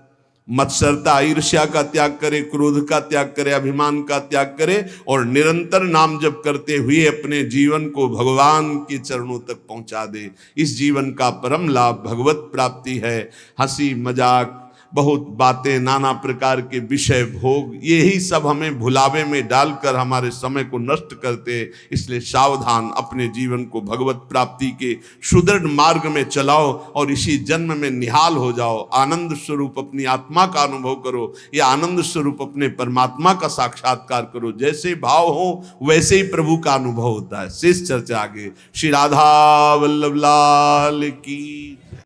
मत्सरता, ईर्ष्या का त्याग करे, क्रोध का त्याग करे, अभिमान का त्याग करे, और निरंतर नाम जप करते हुए अपने जीवन को भगवान के चरणों तक पहुंचा दे। इस जीवन का परम लाभ भगवत प्राप्ति है। हंसी मजाक, बहुत बातें, नाना प्रकार के विषय भोग, यही सब हमें भुलावे में डालकर हमारे समय को नष्ट करते। इसलिए सावधान, अपने जीवन को भगवत प्राप्ति के सुदृढ़ मार्ग में चलाओ और इसी जन्म में निहाल हो जाओ। आनंद स्वरूप अपनी आत्मा का अनुभव करो, या आनंद स्वरूप अपने परमात्मा का साक्षात्कार करो। जैसे भाव हो वैसे ही प्रभु का अनुभव होता है। शेष चर्चा आगे। श्री राधा वल्लभ लाल की।